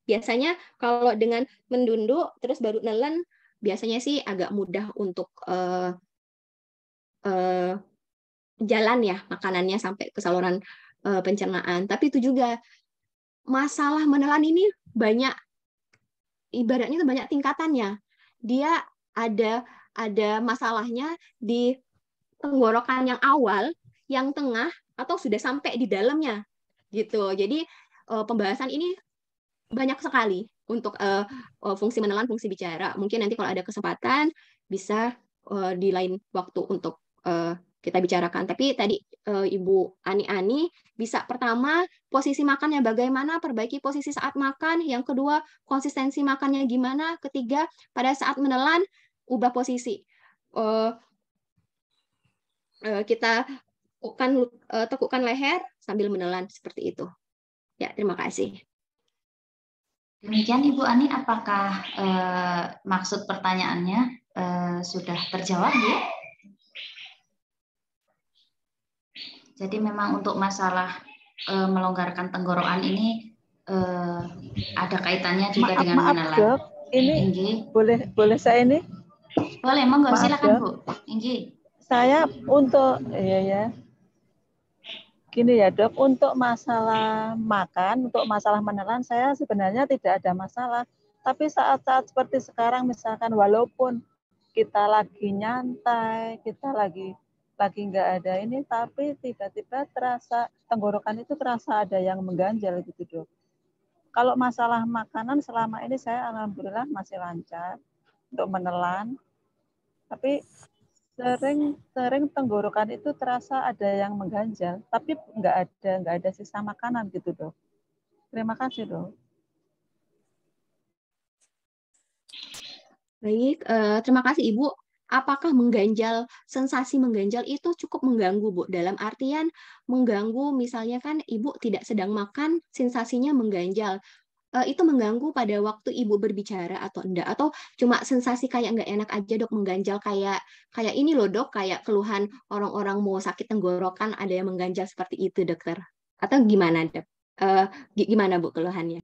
Biasanya kalau dengan menunduk, terus baru nelen, biasanya sih agak mudah untuk jalan ya makanannya sampai ke saluran pencernaan. Tapi itu juga masalah menelan ini banyak, ibaratnya itu banyak tingkatannya. Dia ada masalahnya di tenggorokan yang awal, yang tengah, atau sudah sampai di dalamnya gitu. Jadi pembahasan ini banyak sekali untuk fungsi menelan, fungsi bicara. Mungkin nanti kalau ada kesempatan bisa di lain waktu untuk kita bicarakan. Tapi tadi Ibu Ani bisa pertama posisi makannya bagaimana, perbaiki posisi saat makan. Yang kedua konsistensi makannya gimana. Ketiga pada saat menelan ubah posisi. Kita tekukkan leher sambil menelan seperti itu. Ya, terima kasih. Demikian Ibu Ani, apakah maksud pertanyaannya sudah terjawab, Bu? Jadi memang untuk masalah melonggarkan tenggorokan ini ada kaitannya juga dengan menelan. Dok, ini boleh saya ini? Boleh, monggo silakan Bu. Inggi. Saya untuk gini ya Dok, untuk masalah makan, untuk masalah menelan saya sebenarnya tidak ada masalah. Tapi saat-saat seperti sekarang, misalkan walaupun kita lagi nyantai, kita lagi nggak ada ini, tapi tiba-tiba terasa tenggorokan itu terasa ada yang mengganjal gitu, Dok. Kalau masalah makanan selama ini saya alhamdulillah masih lancar untuk menelan, tapi sering tenggorokan itu terasa ada yang mengganjal, tapi nggak ada sisa makanan gitu, Dok. Terima kasih, Dok. Baik, terima kasih Ibu. Apakah sensasi mengganjal itu cukup mengganggu, Bu? Dalam artian mengganggu, misalnya kan Ibu tidak sedang makan, sensasinya mengganjal. Itu mengganggu pada waktu Ibu berbicara atau enggak? Atau cuma sensasi kayak enggak enak aja, Dok, mengganjal kayak ini loh, Dok, kayak keluhan orang-orang mau sakit tenggorokan ada yang mengganjal seperti itu, Dokter? Atau gimana, Dok? Gimana, Bu, keluhannya?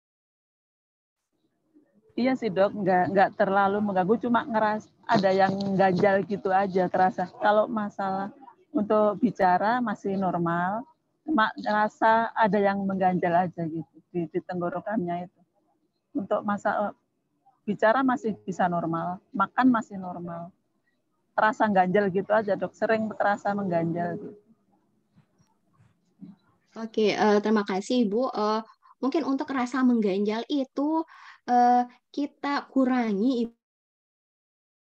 Iya sih, Dok, nggak terlalu mengganggu, cuma ngeras ada yang ganjal gitu aja terasa. Kalau masalah untuk bicara masih normal, cuma ngerasa ada yang mengganjal aja gitu di tenggorokannya itu. Untuk masa bicara masih bisa normal, makan masih normal. Terasa ganjal gitu aja, Dok, sering terasa mengganjal gitu. Oke, terima kasih Ibu. Mungkin untuk rasa mengganjal itu kita kurangi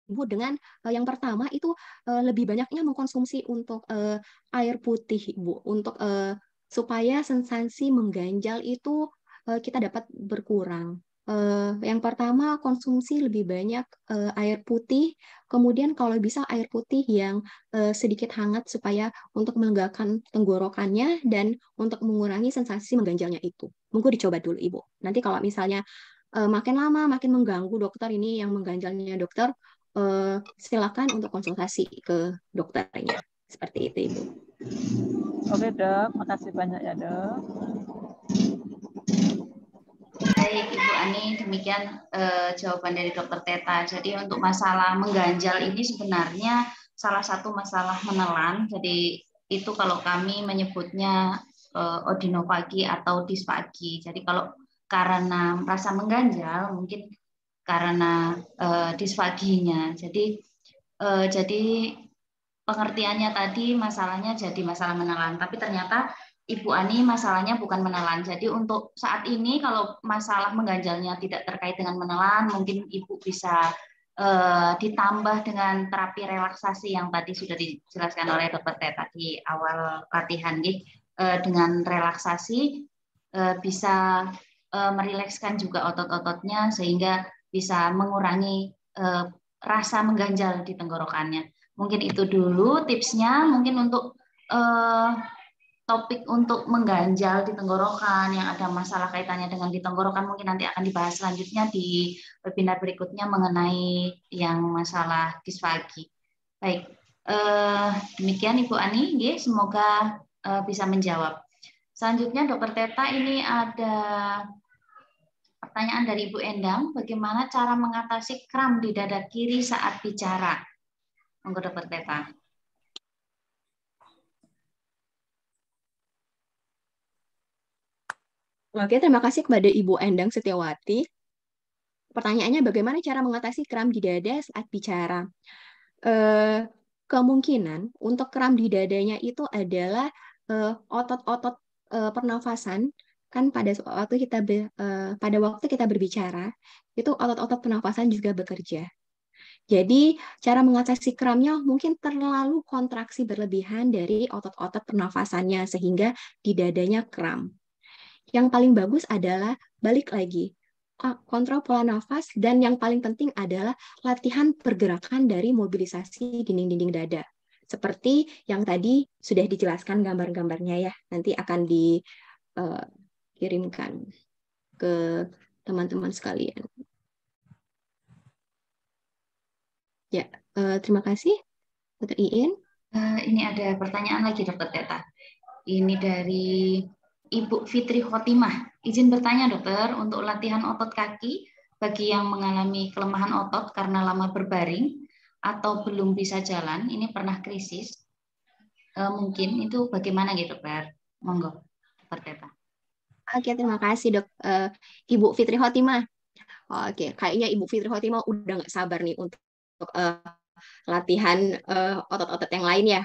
Ibu dengan yang pertama itu lebih banyaknya mengkonsumsi untuk air putih, Ibu, untuk supaya sensasi mengganjal itu kita dapat berkurang. Yang pertama konsumsi lebih banyak air putih, kemudian kalau bisa air putih yang sedikit hangat supaya untuk melegakan tenggorokannya dan untuk mengurangi sensasi mengganjalnya itu. Monggo dicoba dulu, Ibu. Nanti kalau misalnya makin lama makin mengganggu dokter ini yang mengganjalnya dokter, silakan untuk konsultasi ke dokternya. Seperti itu, Ibu. Oke, Dok. Makasih banyak ya, Dok. Baik, Ibu Ani, demikian jawaban dari Dokter Teta. Jadi untuk masalah mengganjal ini sebenarnya salah satu masalah menelan. Jadi itu kalau kami menyebutnya odinofagi atau disfagi. Jadi kalau karena merasa mengganjal, mungkin karena disfaginya. Jadi pengertiannya tadi masalahnya jadi masalah menelan, tapi ternyata Ibu Ani masalahnya bukan menelan. Jadi untuk saat ini kalau masalah mengganjalnya tidak terkait dengan menelan, mungkin Ibu bisa ditambah dengan terapi relaksasi yang tadi sudah dijelaskan oleh Dr. Teta di awal latihan. Dengan relaksasi bisa merilekskan juga otot-ototnya sehingga bisa mengurangi rasa mengganjal di tenggorokannya. Mungkin itu dulu tipsnya. Mungkin untuk topik untuk mengganjal di tenggorokan yang ada masalah kaitannya dengan di tenggorokan mungkin nanti akan dibahas selanjutnya di webinar berikutnya mengenai yang masalah disfagi. Baik, demikian Ibu Ani, semoga bisa menjawab. Selanjutnya Dokter Teta, ini ada pertanyaan dari Ibu Endang, bagaimana cara mengatasi kram di dada kiri saat bicara? Monggo Dokter Teta. Oke, terima kasih kepada Ibu Endang Setiawati. Pertanyaannya bagaimana cara mengatasi kram di dada saat bicara? Kemungkinan untuk kram di dadanya itu adalah otot-otot pernafasan. Kan pada waktu kita berbicara itu otot-otot pernafasan juga bekerja. Jadi cara mengatasi kramnya mungkin terlalu kontraksi berlebihan dari otot-otot pernafasannya sehingga di dadanya kram. Yang paling bagus adalah balik lagi, kontrol pola nafas, dan yang paling penting adalah latihan pergerakan dari mobilisasi dinding-dinding dada. Seperti yang tadi sudah dijelaskan gambar-gambarnya ya, nanti akan dikirimkan ke teman-teman sekalian. Ya, terima kasih, Dr. Iin. Ini ada pertanyaan lagi, Dokter Teta. Ini dari Ibu Fitri Khotimah. Izin bertanya, Dokter, untuk latihan otot kaki bagi yang mengalami kelemahan otot karena lama berbaring atau belum bisa jalan, ini pernah krisis, mungkin itu bagaimana gitu, Dokter? Monggo, Dokter Teta. Oke, terima kasih, Ibu Fitri Khotimah. Oke, kayaknya Ibu Fitri Khotimah udah nggak sabar nih untuk latihan otot-otot yang lain ya.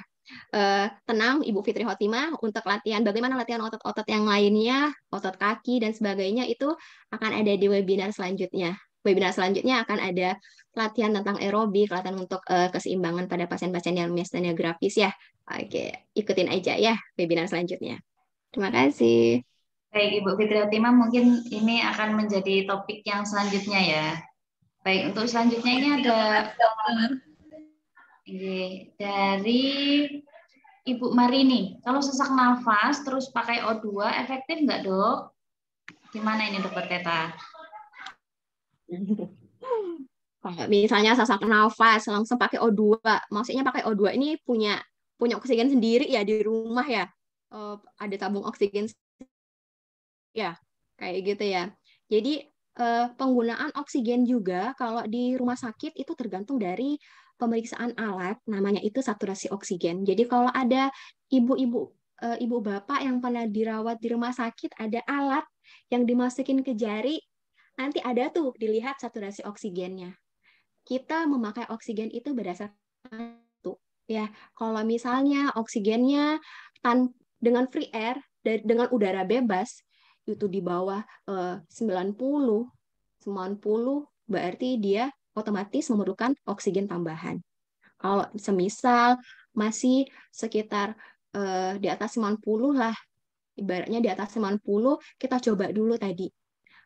Tenang Ibu Fitri Khotimah, untuk latihan bagaimana latihan otot-otot yang lainnya, otot kaki dan sebagainya itu akan ada di webinar selanjutnya. Webinar selanjutnya akan ada latihan tentang aerobik, latihan untuk keseimbangan pada pasien-pasien yang miastenia grafis ya. Oke, ikutin aja ya webinar selanjutnya. Terima kasih. Baik, Ibu Fitri Khotimah, mungkin ini akan menjadi topik yang selanjutnya ya. Baik, untuk selanjutnya ini ada dari Ibu Marini. Kalau sesak nafas terus pakai O2, efektif nggak dok? Gimana ini dokter Teta? Kalau misalnya sesak nafas langsung pakai O2, maksudnya pakai O2 ini punya oksigen sendiri ya di rumah ya. Ada tabung oksigen ya, kayak gitu ya. Jadi penggunaan oksigen juga kalau di rumah sakit itu tergantung dari pemeriksaan alat, namanya itu saturasi oksigen. Jadi kalau ada ibu-ibu ibu bapak yang pernah dirawat di rumah sakit, ada alat yang dimasukin ke jari, nanti ada tuh dilihat saturasi oksigennya. Kita memakai oksigen itu berdasarkan itu ya. Kalau misalnya oksigennya dengan free air, dengan udara bebas itu di bawah 90 berarti dia otomatis memerlukan oksigen tambahan. Kalau semisal masih sekitar di atas 90 lah, ibaratnya di atas 90, kita coba dulu tadi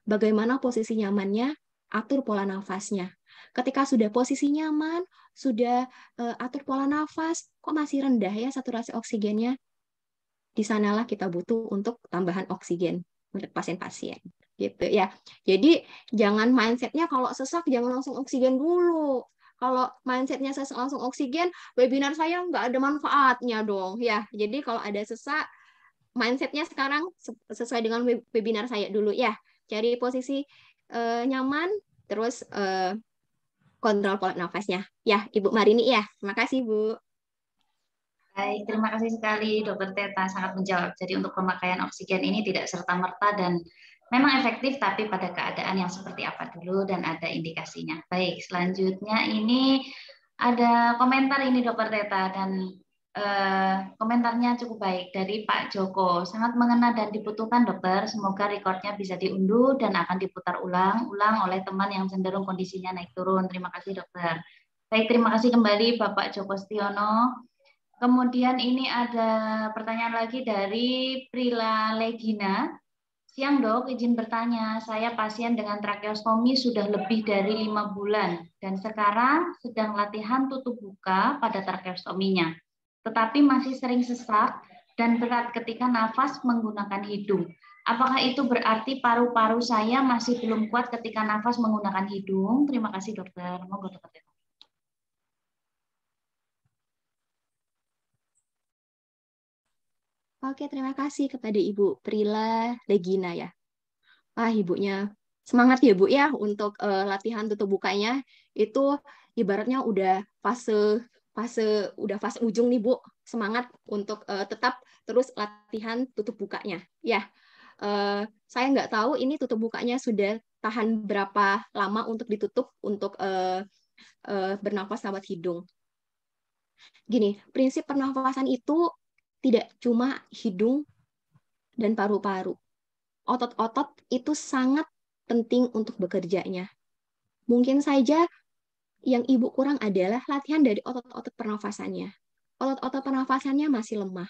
bagaimana posisi nyamannya, atur pola nafasnya. Ketika sudah posisi nyaman, sudah atur pola nafas, kok masih rendah ya saturasi oksigennya? Di sanalah kita butuh untuk tambahan oksigen untuk pasien-pasien. Gitu ya. Jadi jangan mindsetnya kalau sesak jangan langsung oksigen dulu. Kalau mindsetnya sesak langsung oksigen, webinar saya nggak ada manfaatnya dong ya. Jadi kalau ada sesak, mindsetnya sekarang sesuai dengan webinar saya dulu ya. Cari posisi nyaman, terus kontrol pola nafasnya. Ya, Ibu Marini ya. Terima kasih, Bu. Baik, terima kasih sekali Dokter Teta sangat menjawab. Jadi untuk pemakaian oksigen ini tidak serta-merta dan memang efektif, tapi pada keadaan yang seperti apa dulu dan ada indikasinya. Baik, selanjutnya ini ada komentar ini Dokter Teta dan komentarnya cukup baik dari Pak Joko. Sangat mengena dan dibutuhkan dokter. Semoga rekodnya bisa diunduh dan akan diputar ulang oleh teman yang cenderung kondisinya naik turun. Terima kasih dokter. Baik, terima kasih kembali Bapak Joko Stiono. Kemudian ini ada pertanyaan lagi dari Prila Legina. Siang dok, izin bertanya, saya pasien dengan trakeostomi sudah lebih dari 5 bulan dan sekarang sedang latihan tutup buka pada trakeostominya. Tetapi masih sering sesak dan berat ketika nafas menggunakan hidung. Apakah itu berarti paru-paru saya masih belum kuat ketika nafas menggunakan hidung? Terima kasih dokter. Monggo dokter. Oke, terima kasih kepada Ibu Prila Legina ya. Ibunya semangat ya Bu ya untuk latihan tutup bukanya. Itu ibaratnya udah fase ujung nih Bu. Semangat untuk tetap terus latihan tutup bukanya. Ya, saya nggak tahu ini tutup bukanya sudah tahan berapa lama untuk ditutup untuk bernafas lewat hidung. Gini, prinsip pernafasan itu tidak cuma hidung dan paru-paru. Otot-otot itu sangat penting untuk bekerjanya. Mungkin saja yang Ibu kurang adalah latihan dari otot-otot pernafasannya. Otot-otot pernafasannya masih lemah.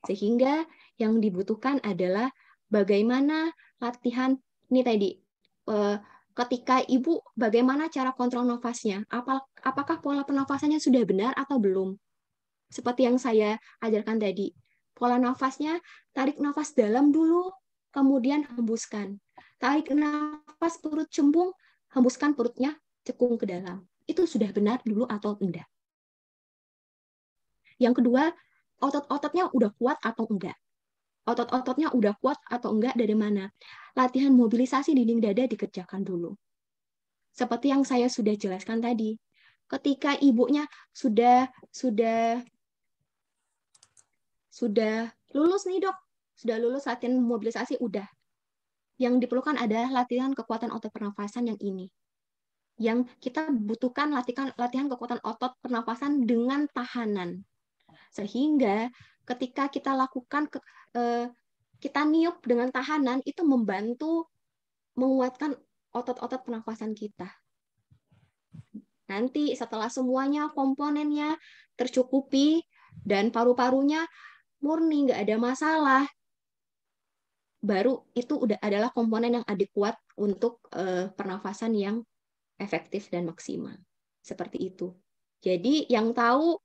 Sehingga yang dibutuhkan adalah bagaimana latihan ini tadi. Ketika Ibu bagaimana cara kontrol nafasnya? Apakah pola pernafasannya sudah benar atau belum? Seperti yang saya ajarkan tadi. Pola nafasnya, tarik nafas dalam dulu, kemudian hembuskan. Tarik nafas perut cembung, hembuskan perutnya cekung ke dalam. Itu sudah benar dulu atau enggak? Yang kedua, otot-ototnya udah kuat atau enggak? Otot-ototnya udah kuat atau enggak dari mana? Latihan mobilisasi dinding dada dikerjakan dulu. Seperti yang saya sudah jelaskan tadi. Ketika ibunya sudah lulus nih dok, sudah lulus latihan mobilisasi udah. yang diperlukan adalah latihan kekuatan otot pernafasan yang ini. Yang kita butuhkan latihan kekuatan otot pernafasan dengan tahanan. Sehingga ketika kita lakukan, kita niup dengan tahanan, itu membantu menguatkan otot-otot pernafasan kita. Nanti setelah semuanya komponennya tercukupi dan paru-parunya murni, nggak ada masalah, baru itu udah adalah komponen yang adekuat untuk pernafasan yang efektif dan maksimal. Seperti itu. Jadi yang tahu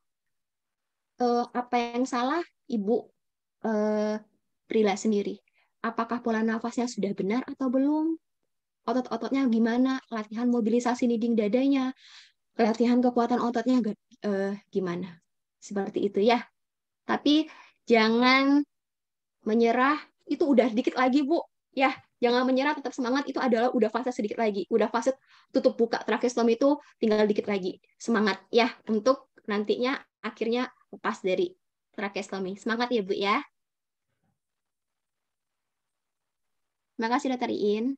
apa yang salah, Ibu Prila sendiri. Apakah pola nafasnya sudah benar atau belum? Otot-ototnya gimana? Latihan mobilisasi dinding dadanya, latihan kekuatan ototnya gimana? Seperti itu ya. Tapi jangan menyerah, itu udah dikit lagi, Bu. Ya, jangan menyerah, tetap semangat, itu adalah udah fase sedikit lagi. Udah fase tutup buka tracheostomy itu tinggal dikit lagi. Semangat ya untuk nantinya akhirnya lepas dari tracheostomy. Semangat ya, Bu ya. Terima kasih, Dr. Iin.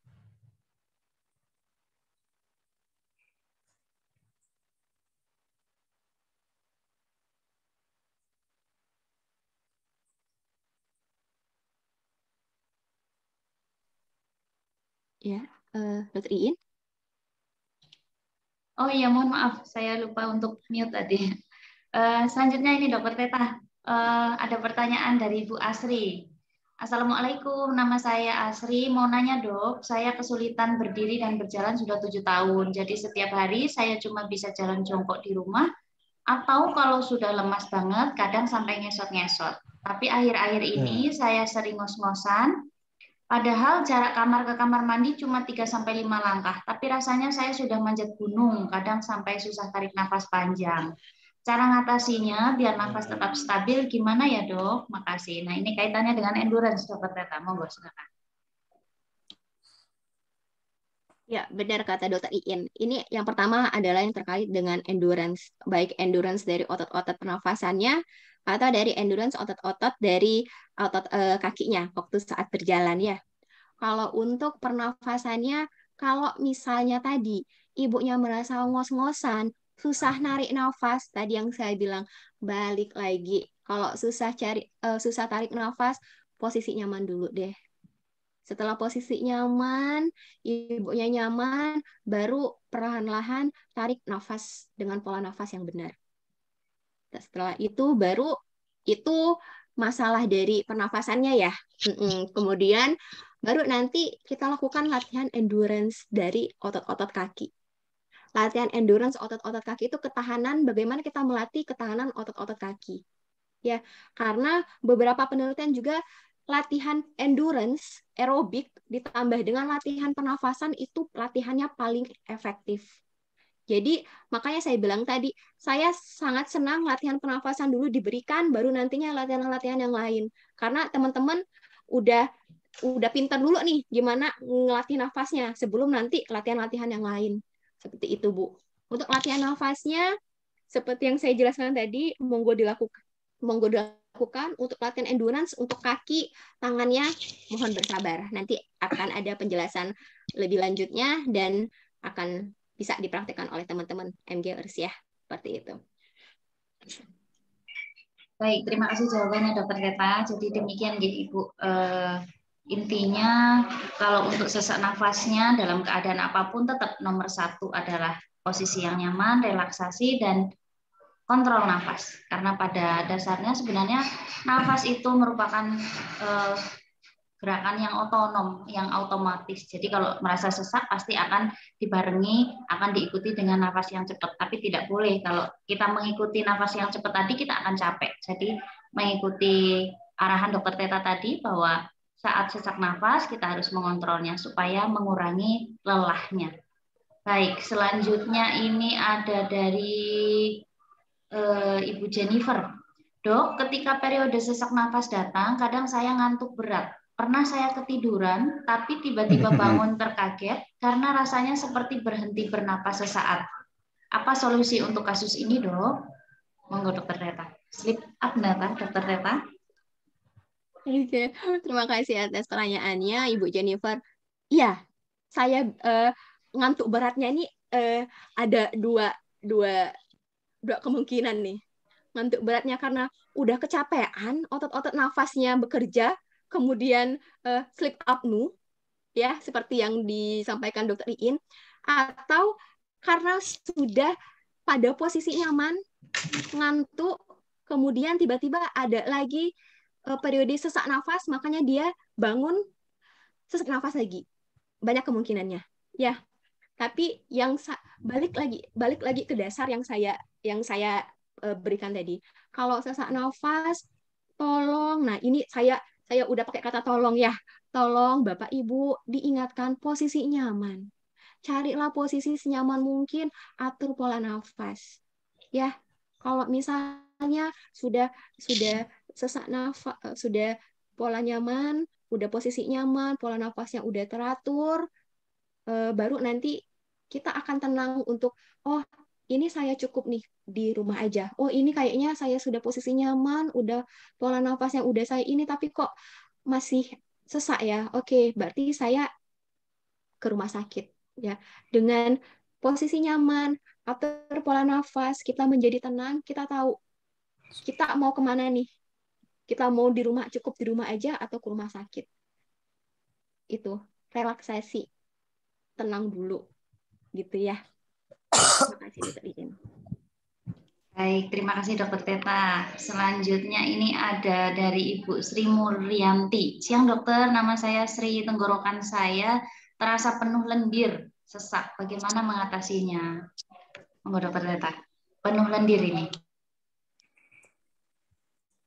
Ya, Dr. Iin. Oh iya, mohon maaf, saya lupa untuk mute tadi. Selanjutnya ini Dokter Teta, ada pertanyaan dari Bu Asri. Assalamualaikum, nama saya Asri. Mau nanya dok, saya kesulitan berdiri dan berjalan sudah 7 tahun. Jadi setiap hari saya cuma bisa jalan jongkok di rumah, atau kalau sudah lemas banget, kadang sampai ngesot-ngesot. Tapi akhir-akhir ini saya sering ngos-ngosan. Padahal jarak kamar ke kamar mandi cuma 3-5 langkah, tapi rasanya saya sudah manjat gunung, kadang sampai susah tarik nafas panjang. Cara ngatasinya biar nafas tetap stabil gimana ya dok? Makasih. Nah ini kaitannya dengan endurance, Dokter Teta. Monggo silakan. Ya, benar kata Dr. Iin. Ini yang pertama adalah yang terkait dengan endurance, baik endurance dari otot-otot pernafasannya atau dari endurance otot-otot dari otot kakinya waktu saat berjalan ya. Kalau untuk pernafasannya, kalau misalnya tadi ibunya merasa ngos-ngosan, susah narik nafas, tadi yang saya bilang balik lagi. Kalau susah tarik nafas, posisi nyaman dulu deh. Setelah posisi nyaman, ibunya nyaman, baru perlahan-lahan tarik nafas dengan pola nafas yang benar. Setelah itu baru itu masalah dari pernafasannya ya. Kemudian baru nanti kita lakukan latihan endurance dari otot-otot kaki. Latihan endurance otot-otot kaki itu ketahanan, bagaimana kita melatih ketahanan otot-otot kaki. Ya, karena beberapa penelitian juga latihan endurance aerobik ditambah dengan latihan pernafasan itu latihannya paling efektif. Jadi makanya saya bilang tadi, saya sangat senang latihan pernafasan dulu diberikan, baru nantinya latihan-latihan yang lain. Karena teman-teman udah pintar dulu nih gimana ngelatih nafasnya sebelum nanti latihan-latihan yang lain. Seperti itu, Bu. Untuk latihan nafasnya, seperti yang saya jelaskan tadi, monggo dilakukan untuk latihan endurance untuk kaki, tangannya mohon bersabar. Nanti akan ada penjelasan lebih lanjutnya dan akan bisa dipraktikkan oleh teman-teman MGers ya. Seperti itu. Baik, terima kasih jawabannya Dokter Teta. Jadi demikian gitu Ibu. Intinya kalau untuk sesak nafasnya dalam keadaan apapun tetap nomor 1 adalah posisi yang nyaman, relaksasi, dan kontrol nafas, karena pada dasarnya sebenarnya nafas itu merupakan gerakan yang otonom, yang otomatis. Jadi kalau merasa sesak pasti akan diikuti dengan nafas yang cepat. Tapi tidak boleh kalau kita mengikuti nafas yang cepat tadi kita akan capek. Jadi mengikuti arahan Dokter Teta tadi bahwa saat sesak nafas kita harus mengontrolnya supaya mengurangi lelahnya. Baik, selanjutnya ini ada dari Ibu Jennifer. Dok, ketika periode sesak nafas datang, kadang saya ngantuk berat. Pernah saya ketiduran, tapi tiba-tiba bangun terkaget karena rasanya seperti berhenti bernapas sesaat. Apa solusi untuk kasus ini, Dok? Monggo, Dokter Teta. Sleep apnea, Dokter Teta. Oke, terima kasih atas pertanyaannya, Ibu Jennifer. Iya, saya ngantuk beratnya ini ada dua kemungkinan nih. Ngantuk beratnya karena udah kecapean, otot-otot nafasnya bekerja, kemudian sleep apnea, ya seperti yang disampaikan Dokter Iin, atau karena sudah pada posisi nyaman, ngantuk, kemudian tiba-tiba ada lagi periode sesak nafas, makanya dia bangun sesak nafas lagi. Banyak kemungkinannya. Ya, tapi yang balik lagi ke dasar yang saya berikan tadi. Kalau sesak nafas, tolong. Nah, ini saya udah pakai kata tolong ya. Tolong Bapak Ibu diingatkan posisi nyaman. Carilah posisi senyaman mungkin, atur pola nafas. Ya, kalau misalnya sudah sesak nafas, sudah pola nyaman, udah posisi nyaman, pola nafasnya udah teratur, baru nanti kita akan tenang untuk, oh ini saya cukup nih di rumah aja. Oh ini kayaknya saya sudah posisi nyaman, udah pola nafas yang udah saya ini, tapi kok masih sesak ya. Oke, berarti saya ke rumah sakit ya. Dengan posisi nyaman, atur pola nafas, kita menjadi tenang, kita tahu kita mau kemana nih. Kita mau di rumah, cukup di rumah aja atau ke rumah sakit. Itu relaksasi, tenang dulu gitu ya. Terima kasih Dokter Iin. Baik, terima kasih Dokter Teta. Selanjutnya ini ada dari Ibu Sri Muryanti. Siang dokter, nama saya Sri, tenggorokan saya terasa penuh lendir, sesak. Bagaimana mengatasinya? Monggo Dokter Teta. Penuh lendir ini.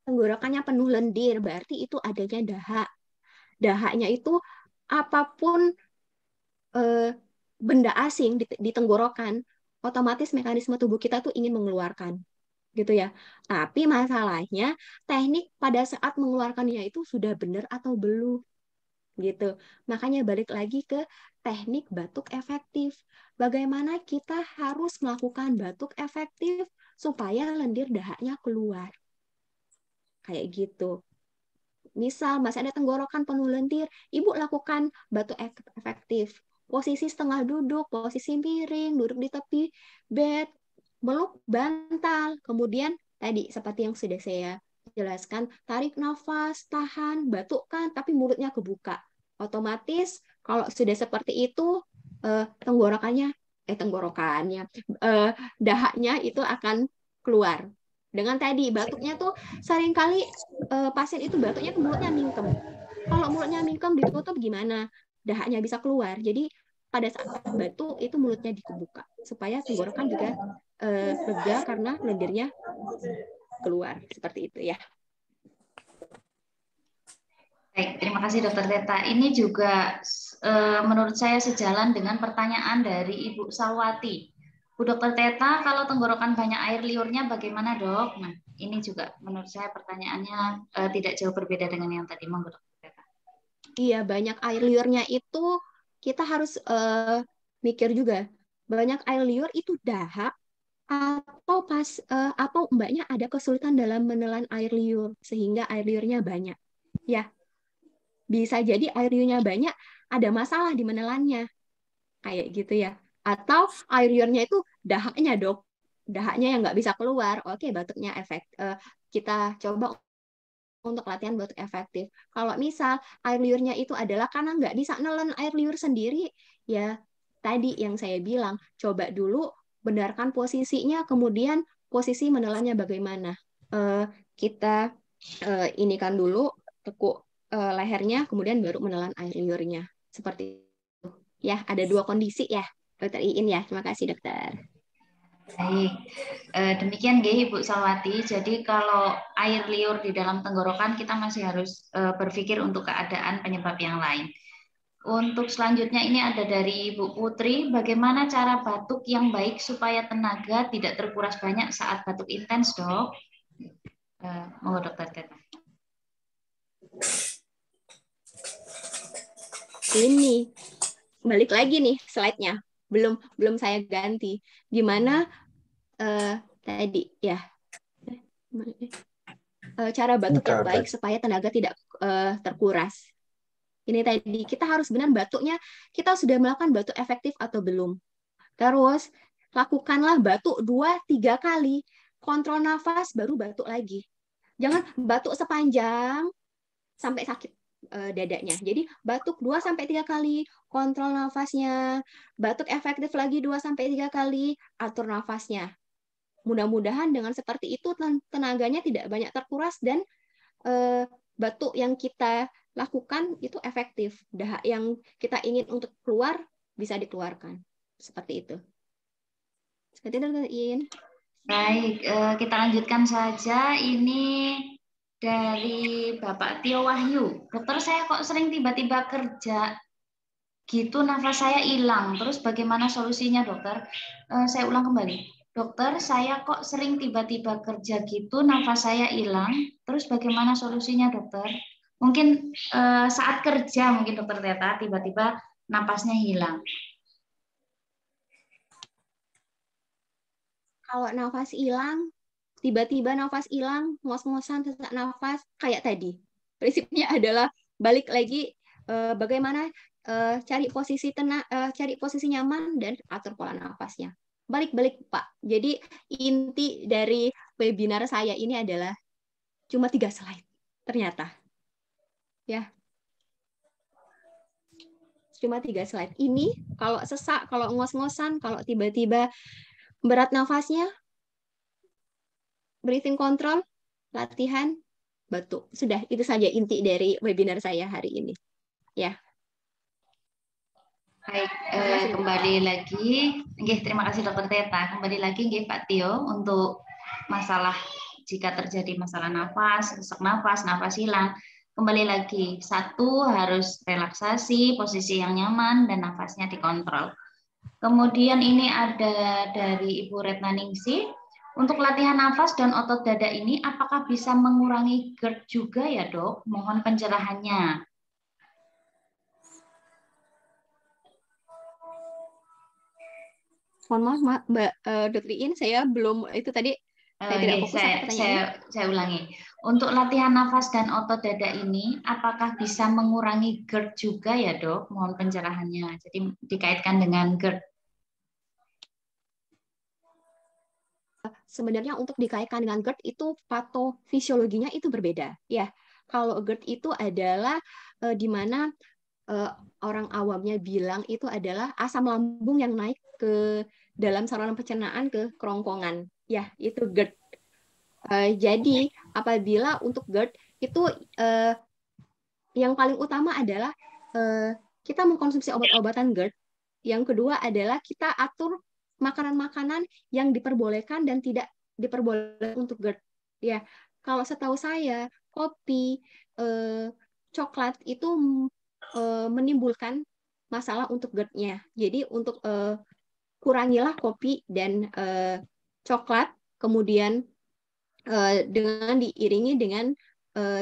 Tenggorokannya penuh lendir, berarti itu adanya dahak. Dahaknya itu apapun benda asing di tenggorokan, otomatis mekanisme tubuh kita tuh ingin mengeluarkan, gitu ya. Tapi masalahnya teknik pada saat mengeluarkannya itu sudah benar atau belum, gitu. Makanya balik lagi ke teknik batuk efektif. Bagaimana kita harus melakukan batuk efektif supaya lendir dahaknya keluar. Kayak gitu. Misal masih ada tenggorokan penuh lendir, Ibu lakukan batuk efektif. Posisi setengah duduk, posisi miring, duduk di tepi bed, meluk bantal. Kemudian tadi seperti yang sudah saya jelaskan, tarik nafas, tahan, batukkan, tapi mulutnya kebuka. Otomatis kalau sudah seperti itu, dahaknya itu akan keluar. Dengan tadi batuknya tuh seringkali pasien itu batuknya ke mulutnya mingkem. Kalau mulutnya mingkem ditutup gimana? Dahaknya bisa keluar. Jadi pada saat batuk itu mulutnya dibuka supaya tenggorokan juga lega karena lendirnya keluar. Seperti itu ya. Baik, terima kasih Dokter Teta. Ini juga menurut saya sejalan dengan pertanyaan dari Ibu Salwati. Bu Dokter Teta, kalau tenggorokan banyak air liurnya bagaimana dok? Nah, ini juga menurut saya pertanyaannya tidak jauh berbeda dengan yang tadi. Monggo Dokter Teta. Iya, banyak air liurnya itu kita harus mikir juga. Banyak air liur itu dahak atau mbaknya ada kesulitan dalam menelan air liur sehingga air liurnya banyak. Ya, bisa jadi air liurnya banyak, ada masalah di menelannya. Kayak gitu ya. Atau air liurnya itu dahaknya, dok. Dahaknya yang nggak bisa keluar. Oke, batuknya kita coba untuk latihan batuk efektif. Kalau misal air liurnya itu adalah karena nggak bisa nelen air liur sendiri, ya tadi yang saya bilang, coba dulu benarkan posisinya, kemudian posisi menelannya bagaimana. Kita inikan dulu, tekuk lehernya, kemudian baru menelan air liurnya. Seperti itu. Ya, ada dua kondisi ya, Dokter Iin ya. Terima kasih, dokter. Baik, demikian nggih Ibu Salwati. Jadi kalau air liur di dalam tenggorokan kita masih harus berpikir untuk keadaan penyebab yang lain. Untuk selanjutnya ini ada dari Ibu Putri, bagaimana cara batuk yang baik supaya tenaga tidak terkuras banyak saat batuk intens, dok? Monggo Dokter Teta. Ini balik lagi nih slide-nya. Belum saya ganti. Gimana tadi ya? Cara batuk yang baik supaya tenaga tidak terkuras. Ini tadi, kita harus benar batuknya, kita sudah melakukan batuk efektif atau belum. Terus, lakukanlah batuk 2-3 kali. Kontrol nafas, baru batuk lagi. Jangan batuk sepanjang sampai sakit dadanya. Jadi, batuk 2-3 kali, kontrol nafasnya. Batuk efektif lagi 2-3 kali, atur nafasnya. Mudah-mudahan dengan seperti itu tenaganya tidak banyak terkuras dan batuk yang kita lakukan itu efektif. Dahak yang kita ingin untuk keluar bisa dikeluarkan. Seperti itu. Seperti itu, Dr. In. Baik, kita lanjutkan saja. Ini dari Bapak Tio Wahyu. Dokter, saya kok sering tiba-tiba kerja gitu, nafas saya hilang. Terus bagaimana solusinya, dokter? Saya ulang kembali. Dokter, saya kok sering tiba-tiba kerja gitu, nafas saya hilang. Terus bagaimana solusinya, dokter? Mungkin saat kerja, mungkin dokter Teta, tiba-tiba napasnya hilang. Kalau nafas hilang, tiba-tiba nafas hilang, ngos-ngosan, sesak nafas, kayak tadi. Prinsipnya adalah balik lagi bagaimana cari posisi cari posisi nyaman dan atur pola nafasnya. Balik-balik, Pak. Jadi inti dari webinar saya ini adalah cuma 3 slide, ternyata. Ya. Cuma 3 slide. Ini kalau sesak, kalau ngos-ngosan, kalau tiba-tiba berat nafasnya, breathing control, latihan, batuk. Sudah, itu saja inti dari webinar saya hari ini. Ya. Baik, kembali lagi. Terima kasih Dokter Teta. Kembali lagi Pak Tio untuk masalah jika terjadi masalah nafas, sesak nafas, nafas hilang. Kembali lagi, 1 harus relaksasi, posisi yang nyaman, dan nafasnya dikontrol. Kemudian ini ada dari Ibu Retna Ningsi. Untuk latihan nafas dan otot dada ini, apakah bisa mengurangi GERD juga ya, Dok? Mohon pencerahannya. Mohon maaf, Mbak Dr. In, saya belum, itu tadi saya tidak fokus sama pertanyaannya. Saya ulangi. Untuk latihan nafas dan otot dada ini, apakah bisa mengurangi GERD juga ya, Dok? Mohon pencerahannya. Jadi dikaitkan dengan GERD. Sebenarnya untuk dikaitkan dengan GERD itu patofisiologinya itu berbeda. Ya, kalau GERD itu adalah di mana orang awamnya bilang itu adalah asam lambung yang naik ke dalam saluran pencernaan ke kerongkongan. Ya, itu GERD. Jadi apabila untuk GERD itu yang paling utama adalah kita mengkonsumsi obat-obatan GERD. Yang kedua adalah kita atur makanan-makanan yang diperbolehkan dan tidak diperbolehkan untuk GERD. Ya, kalau setahu saya kopi, coklat itu menimbulkan masalah untuk GERD-nya. Jadi untuk kurangilah kopi dan coklat, kemudian dengan diiringi dengan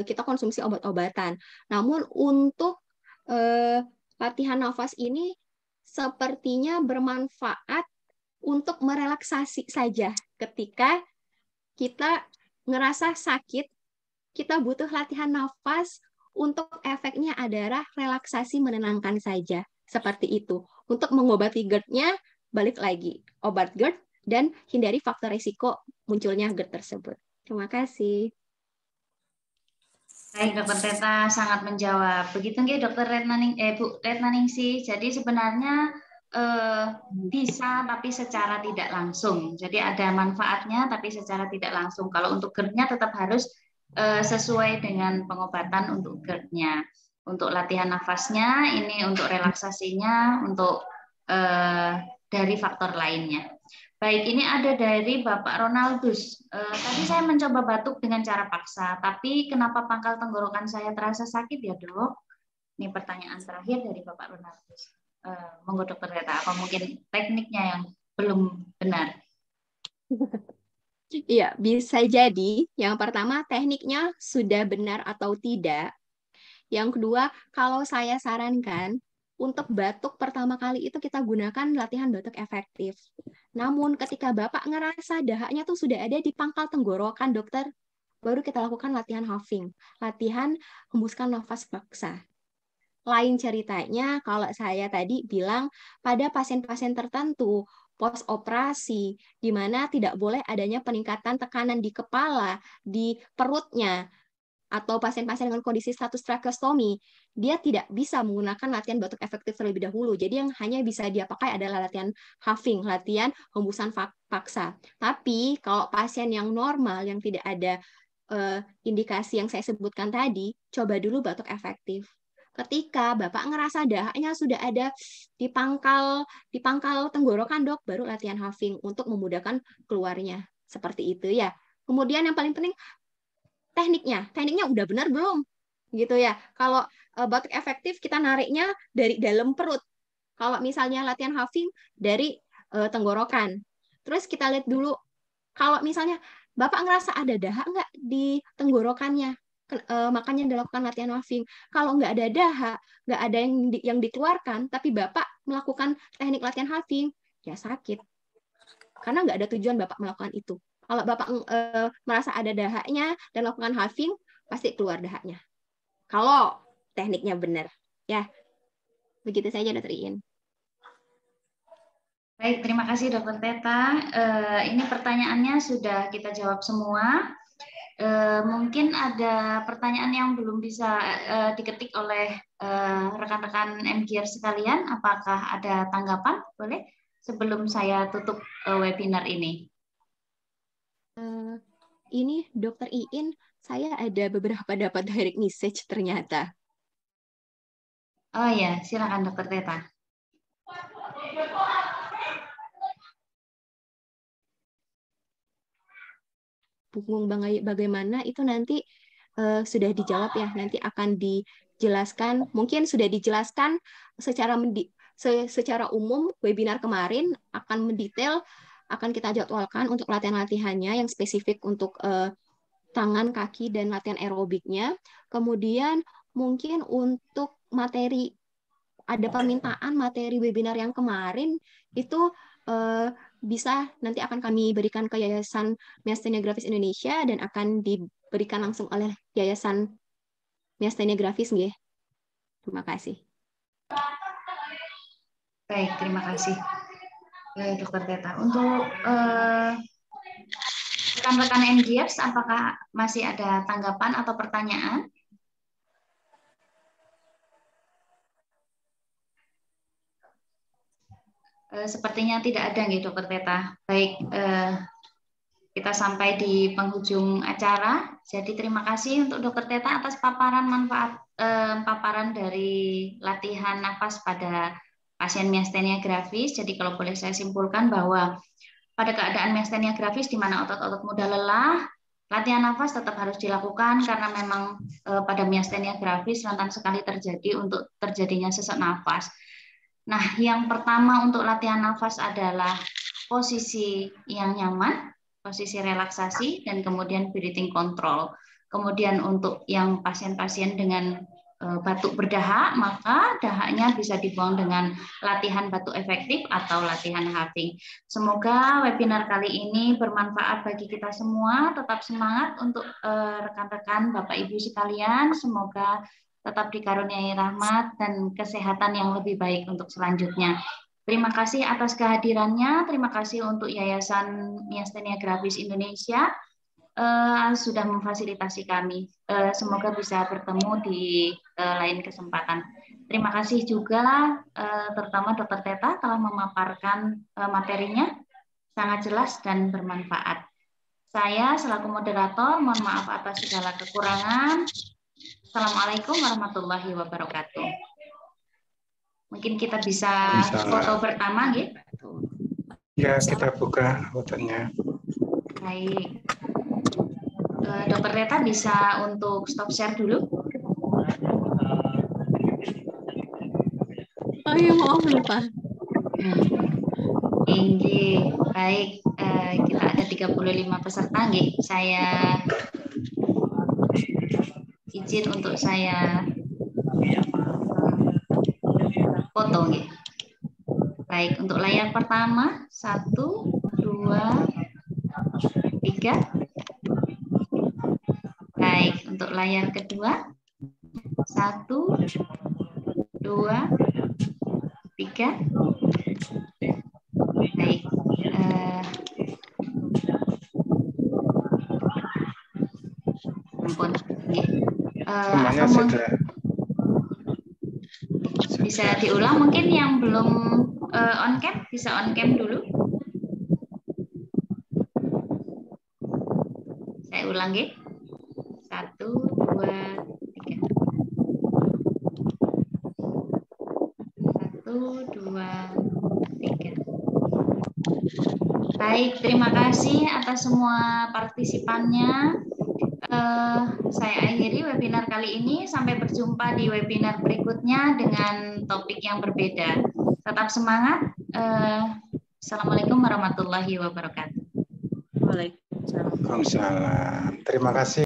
kita konsumsi obat-obatan. Namun untuk latihan nafas ini sepertinya bermanfaat untuk merelaksasi saja. Ketika kita ngerasa sakit, kita butuh latihan nafas untuk efeknya adalah relaksasi menenangkan saja. Seperti itu. Untuk mengobati GERD-nya, balik lagi. Obat GERD dan hindari faktor risiko munculnya GERD tersebut. Terima kasih. Baik, Dokter Teta sangat menjawab. Begitu nggih, Dokter Bu Retna Ningsi. Jadi sebenarnya bisa tapi secara tidak langsung. Jadi ada manfaatnya tapi secara tidak langsung. Kalau untuk GERD-nya tetap harus sesuai dengan pengobatan untuk GERD-nya. Untuk latihan nafasnya, ini untuk relaksasinya, untuk dari faktor lainnya. Baik, ini ada dari Bapak Ronaldus. Tadi saya mencoba batuk dengan cara paksa, tapi kenapa pangkal tenggorokan saya terasa sakit ya, Dok? Ini pertanyaan terakhir dari Bapak Ronaldus. Monggo Dokter Reta, apa mungkin tekniknya yang belum benar? Iya, bisa jadi. Yang pertama, tekniknya sudah benar atau tidak. Yang kedua, kalau saya sarankan, untuk batuk pertama kali itu kita gunakan latihan batuk efektif. Namun ketika Bapak ngerasa dahaknya tuh sudah ada di pangkal tenggorokan, dokter, baru kita lakukan latihan huffing, latihan hembuskan nafas paksa. lain ceritanya kalau saya tadi bilang pada pasien-pasien tertentu post operasi di mana tidak boleh adanya peningkatan tekanan di kepala, di perutnya, atau pasien-pasien dengan kondisi status tracheostomy, dia tidak bisa menggunakan latihan batuk efektif terlebih dahulu. Jadi yang hanya bisa dia pakai adalah latihan huffing, latihan hembusan paksa. Tapi kalau pasien yang normal, yang tidak ada indikasi yang saya sebutkan tadi, coba dulu batuk efektif. Ketika Bapak ngerasa dahaknya sudah ada di pangkal tenggorokan, Dok, baru latihan huffing untuk memudahkan keluarnya. Seperti itu ya. Kemudian yang paling penting, tekniknya udah benar belum gitu ya. Kalau batuk efektif kita nariknya dari dalam perut, kalau misalnya latihan huffing dari tenggorokan. Terus kita lihat dulu kalau misalnya Bapak ngerasa ada dahak nggak di tenggorokannya, makanya dilakukan latihan huffing. Kalau nggak ada dahak, nggak ada yang dikeluarkan, tapi Bapak melakukan teknik latihan huffing, ya sakit, karena nggak ada tujuan Bapak melakukan itu. Kalau Bapak merasa ada dahaknya dan lakukan huffing, pasti keluar dahaknya. Kalau tekniknya benar. Ya, begitu saja, Dr. Iin. Baik, terima kasih Dr. Teta. Ini pertanyaannya sudah kita jawab semua. Mungkin ada pertanyaan yang belum bisa diketik oleh rekan-rekan MGR sekalian. Apakah ada tanggapan? Boleh? Sebelum saya tutup webinar ini. Ini Dr. Iin, saya ada beberapa dapat direct message ternyata. Oh ya, silakan Dr. Teta. Bingung bagaimana itu nanti sudah dijawab ya, nanti akan dijelaskan. Mungkin sudah dijelaskan secara umum webinar kemarin, akan mendetail, akan kita jadwalkan untuk latihan-latihannya yang spesifik untuk tangan, kaki, dan latihan aerobiknya. Kemudian mungkin untuk materi, ada permintaan materi webinar yang kemarin, itu bisa nanti akan kami berikan ke Yayasan Myasthenia Gravis Indonesia dan akan diberikan langsung oleh Yayasan Myasthenia Gravis. Terima kasih. Baik, terima kasih Dr. Teta. Untuk rekan-rekan MGers, apakah masih ada tanggapan atau pertanyaan? Sepertinya tidak ada, gitu, Dr. Teta. Baik, kita sampai di penghujung acara. Jadi terima kasih untuk Dr. Teta atas paparan paparan dari latihan nafas pada pasien myasthenia gravis. Jadi kalau boleh saya simpulkan bahwa pada keadaan myasthenia gravis di mana otot-otot mudah lelah, latihan nafas tetap harus dilakukan karena memang pada myasthenia gravis rentan sekali terjadi untuk terjadinya sesak nafas. Nah, yang pertama untuk latihan nafas adalah posisi yang nyaman, posisi relaksasi, dan kemudian breathing control. Kemudian untuk yang pasien-pasien dengan batuk berdahak, maka dahaknya bisa dibuang dengan latihan batuk efektif atau latihan huffing. Semoga webinar kali ini bermanfaat bagi kita semua. Tetap semangat untuk rekan-rekan Bapak Ibu sekalian. Semoga tetap dikaruniai rahmat dan kesehatan yang lebih baik untuk selanjutnya. Terima kasih atas kehadirannya. Terima kasih untuk Yayasan Myasthenia Gravis Indonesia sudah memfasilitasi kami. Semoga bisa bertemu di lain kesempatan. Terima kasih juga terutama Dr. Teta telah memaparkan materinya sangat jelas dan bermanfaat. Saya selaku moderator mohon maaf atas segala kekurangan. Assalamualaikum warahmatullahi wabarakatuh. Mungkin kita bisa foto pertama, gitu. Ya, kita buka fotonya. Baik. Dr. Teta bisa untuk stop share dulu. Oh iya, maaf lupa. Tinggi. Baik, kita ada 35 peserta, nggih. Saya izin untuk saya foto, nggih. Baik, untuk layar pertama 1, 2, 3. Baik, untuk layar kedua 1, 2, 3. Baik. Ampun. Semuanya sudah. Bisa diulang mungkin yang belum on cam, bisa on cam dulu. Saya ulang ya. 1, 2, 3. 1, 2, 3. Baik, terima kasih atas semua partisipannya. Saya akhiri webinar kali ini. Sampai berjumpa di webinar berikutnya dengan topik yang berbeda. Tetap semangat. Assalamualaikum warahmatullahi wabarakatuh. Waalaikumsalam. Waalaikumsalam. Terima kasih.